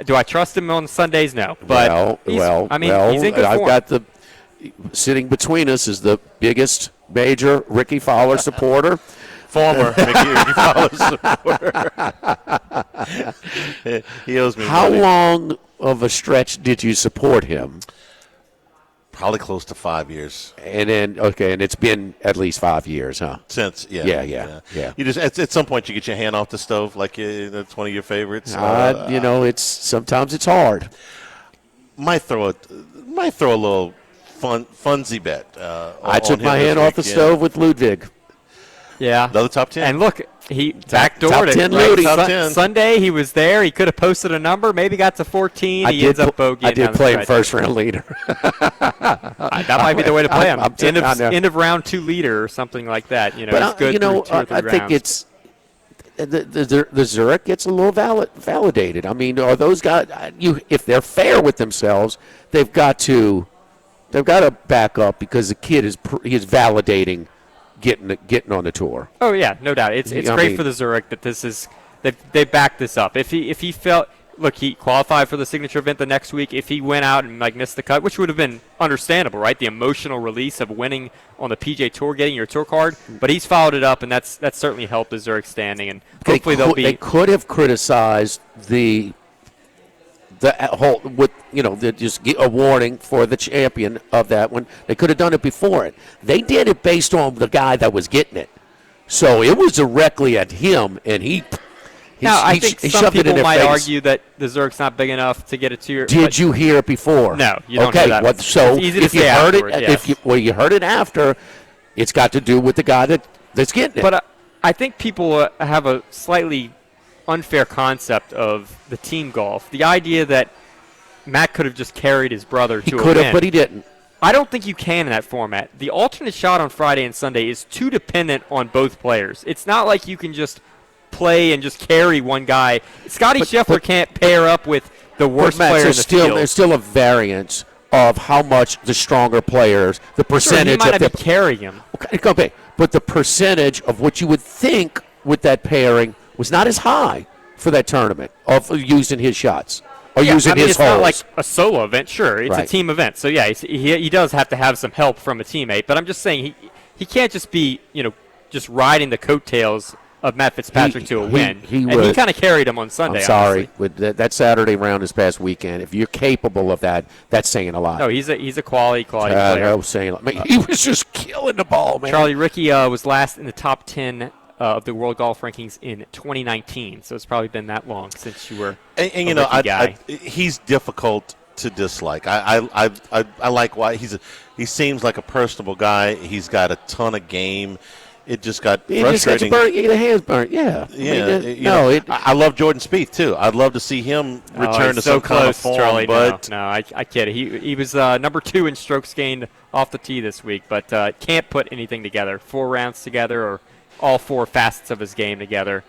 Do I trust him on Sundays? No. But he's in good form. I've got sitting between us is the biggest major Ricky Fowler supporter. Former Ricky Fowler supporter. He owes me How money. long of a stretch did you support him? Probably close to 5 years. And then, and it's been at least 5 years, huh? Since, Yeah. You just at some point you get your hand off the stove, like that's one of your favorites. It's sometimes it's hard. Might throw a little funsy bet. I took my hand off the stove with Ludwig. Yeah. Another top 10. And look, he backdoored it. 10 right? Top 10. Sunday, he was there. He could have posted a number, maybe got to 14. He ends up bogeying. I did play him first round leader. That might be the way to play him. End of round 2 leader or something like that. But he's good through 2 or 3 I think rounds. it's the Zurich gets a little validated. I mean, are those guys? If they're fair with themselves, they've got to back up because the kid is validating getting on the tour. Oh yeah, no doubt. It's great for the Zurich that this is they backed this up. If he felt, look, he qualified for the signature event the next week. If he went out and missed the cut, which would have been understandable, right? The emotional release of winning on the PGA Tour, getting your tour card. But he's followed it up, and that's certainly helped the Zurich standing. And hopefully they could have criticized the whole just a warning for the champion of that one. They could have done it before it. They did it based on the guy that was getting it, so it was directly at him, and he Now, I think he some shoved it in people their might face. argue that the Zerg's not big enough to get it to your. Did you hear it before? No, you don't okay, hear that. So It's easy to if you say heard it, afterwards, you heard it after, it's got to do with the guy that's getting it. But I think people have a slightly unfair concept of the team golf. The idea that Matt could have just carried his brother to a win. He could have, but he didn't. I don't think you can in that format. The alternate shot on Friday and Sunday is too dependent on both players. It's not like you can just play and just carry one guy. Scotty Scheffler can't pair up with the worst player in the field. There's still a variance of how much the stronger players, the percentage sure, he might of not be carrying him. Okay, but the percentage of what you would think with that pairing was not as high for that tournament of using his shots. Or using his it's holes. not like a solo event. Sure, it's a team event. So, yeah, he does have to have some help from a teammate. But I'm just saying he can't just be, just riding the coattails of Matt Fitzpatrick to a win. He kind of carried him on Sunday. I'm sorry. Honestly. With that Saturday round this past weekend, if you're capable of that, that's saying a lot. No, he's a quality player. I was saying, he was just killing the ball, man. Charlie Ricky was last in the top 10 of the world golf rankings in 2019, so it's probably been that long since you were guy. He's difficult to dislike. I like why he seems like a personable guy. He's got a ton of game. It just got frustrating. The hands burnt. Yeah. I love Jordan Spieth too. I'd love to see him return to some kind of form. Charlie, but no, I kid. He was number 2 in strokes gained off the tee this week, but can't put anything together. 4 rounds together or all 4 facets of his game together.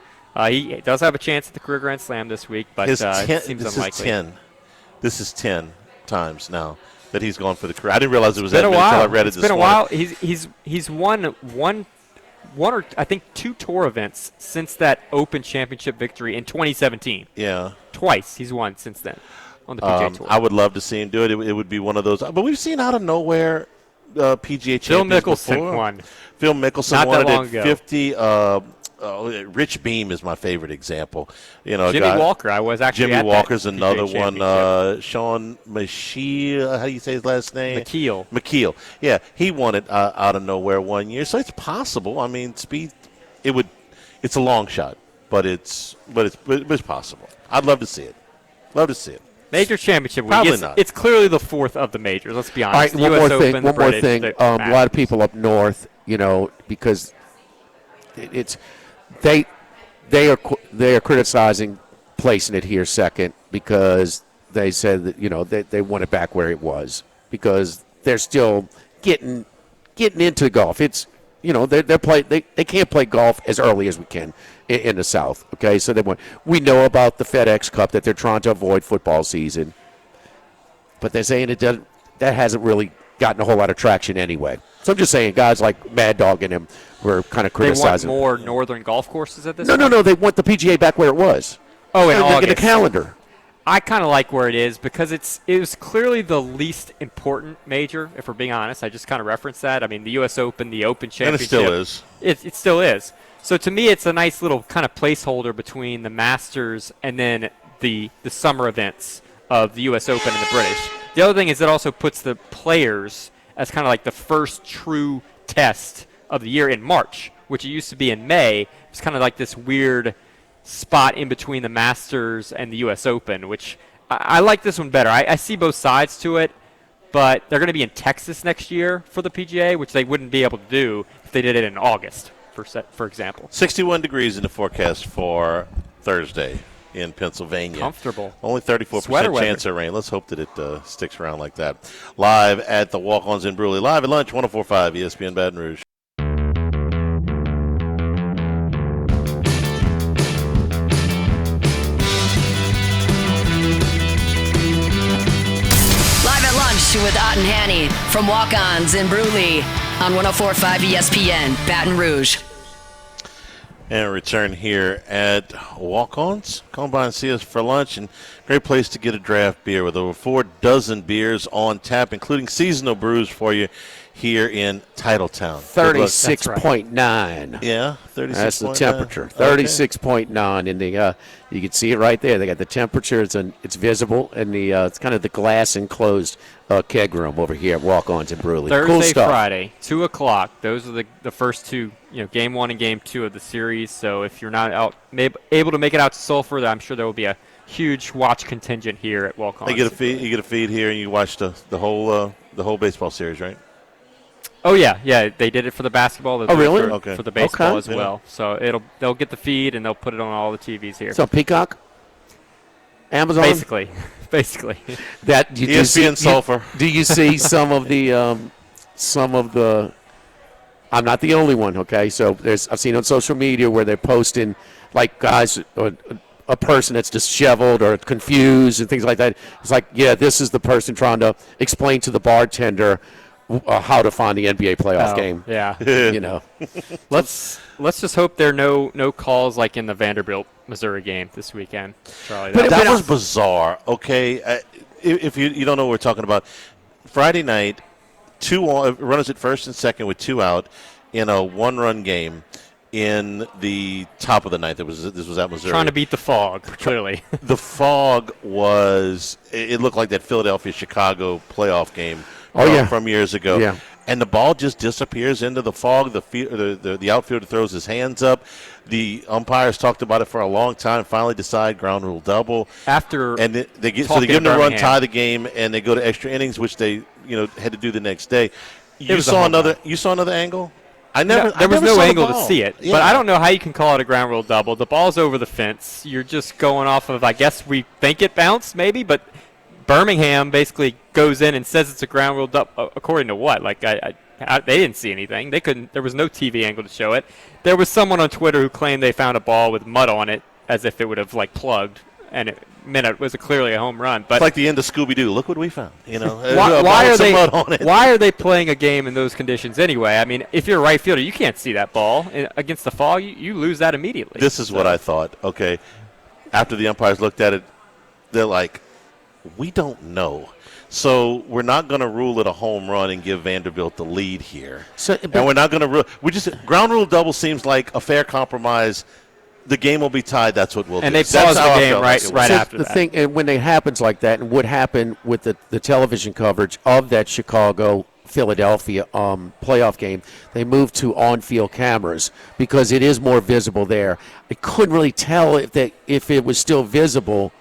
He does have a chance at the career Grand Slam this week, but it seems unlikely. This is 10 times now that he's gone for the career. I didn't realize it was that many until I read it this morning. It's been a while. He's won one or I think 2 tour events since that Open Championship victory in 2017. Yeah. Twice he's won since then on the PGA Tour. I would love to see him do it. It would be one of those. But we've seen out of nowhere PGA champions Phil Mickelson before. won. Phil Mickelson Not won that it at 50. Rich Beam is my favorite example. Jimmy Walker. I was actually Jimmy at Walker's that another PGA one. Sean Machia, how do you say his last name? McKeel. Yeah, he won it out of nowhere one year, so it's possible. I mean, Speed, it's a long shot, but it's possible. I'd love to see it. Major championship week. Probably not. It's clearly the 4th of the majors. Let's be honest. All right, one more thing. A lot of people up north, because they are criticizing placing it here second because they said that they want it back where it was because they're still getting into golf. It's they can't play golf as early as we can in the South. Okay, so we know about the FedEx Cup that they're trying to avoid football season, but they're saying that hasn't really gotten a whole lot of traction anyway. So I'm just saying, guys like Mad Dog and him were kind of criticizing. They want more northern golf courses at this point? No. They want the PGA back where it was. Oh, in August. In the calendar. I kind of like where it is because it was clearly the least important major, if we're being honest. I just kind of referenced that. I mean, the U.S. Open, the Open Championship. And it still is. It still is. So to me, it's a nice little kind of placeholder between the Masters and then the summer events of the U.S. Open and the British. The other thing is it also puts the players as kind of like the first true test of the year in March, which it used to be in May. It's kind of like this weird spot in between the Masters and the U.S. Open, which I like this one better. I see both sides to it, but they're going to be in Texas next year for the PGA, which they wouldn't be able to do if they did it in August, for example. 61 degrees in the forecast for Thursday in Pennsylvania. Comfortable. Only 34% chance of rain. Let's hope that it sticks around like that. Live at the Walk-Ons in Bruley. Live at lunch, 104.5 ESPN Baton Rouge. Live at lunch with Ott and Hanny from Walk-Ons in Bruley on 104.5 ESPN Baton Rouge. And return here at Walk-Ons. Come by and see us for lunch. And great place to get a draft beer with over 4 dozen beers on tap, including seasonal brews for you here in Titletown. 36.9. Yeah, 36.9. That's the temperature. 36.9. And you can see it right there. They got the temperature. It's visible, and it's kind of the glass enclosed keg room over here at Walk-Ons in Bruley. Thursday, Cool stuff. Friday, 2 o'clock. Those are the first two, game 1 and game 2 of the series. So if you're not able to make it out to Sulphur, I'm sure there will be a huge watch contingent here at Walk-Ons. You get a feed here, and you watch the whole baseball series, right? Oh yeah, they did it for the basketball. Oh really? Okay. For the baseball Okay. as well. So they'll get the feed and they'll put it on all the TVs here. So Peacock, Amazon, basically. That you ESPN Sulphur. Do you see some of the I'm not the only one, okay? So I've seen on social media where they're posting like guys or a person that's disheveled or confused and things like that. It's like, yeah, this is the person trying to explain to the bartender how to find the NBA playoff game. Yeah. Let's just hope there are no calls like in the Vanderbilt Missouri game this weekend, Charlie. But that was bizarre. Okay, if you don't know what we're talking about, Friday night, runners at first and second with 2 out in a 1-run game in the top of the ninth. This was at Missouri. Trying to beat the fog, clearly. The fog it looked like that Philadelphia-Chicago playoff game from years ago. Yeah. And the ball just disappears into the fog. The outfielder throws his hands up. The umpires talked about it for a long time. Finally decide ground rule double. And they give them the run, tie the game, and they go to extra innings, which they had to do the next day. You saw another angle. There was no angle to see it, but I don't know how you can call it a ground rule double. The ball's over the fence. You're just going off of, I guess we think it bounced maybe, but Birmingham basically goes in and says it's a ground rule double. According to what? Like they didn't see anything. They couldn't. There was no TV angle to show it. There was someone on Twitter who claimed they found a ball with mud on it, as if it would have plugged, and it meant it was clearly a home run. But it's like the end of Scooby-Doo. Look what we found. Why are they playing a game in those conditions anyway? I mean, if you're a right fielder, you can't see that ball against the fog. You lose that immediately. This is what I thought. Okay, after the umpires looked at it, they're like, we don't know. So we're not going to rule it a home run and give Vanderbilt the lead here. And we're not going to rule. Ground rule double seems like a fair compromise. The game will be tied. That's what we'll do. And they pause the game right after the that. thing, and when it happens like that, and what happened with the television coverage of that Chicago-Philadelphia playoff game, they moved to on-field cameras because it is more visible there. I couldn't really tell if it was still visible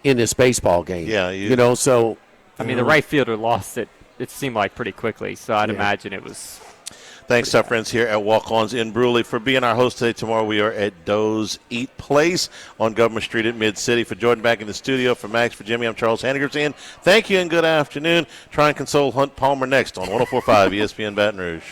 in this baseball game. Yeah. So I mean, the right fielder lost it. It seemed like pretty quickly, so I'd imagine it was. Thanks to our friends here at Walk-Ons in Bruley for being our host today. Tomorrow we are at Doe's Eat Place on Government Street at Mid-City. For Jordan back in the studio, for Max, for Jimmy, I'm Charles Hanniger saying thank you and good afternoon. Try and console Hunt Palmer next on 104.5 ESPN Baton Rouge.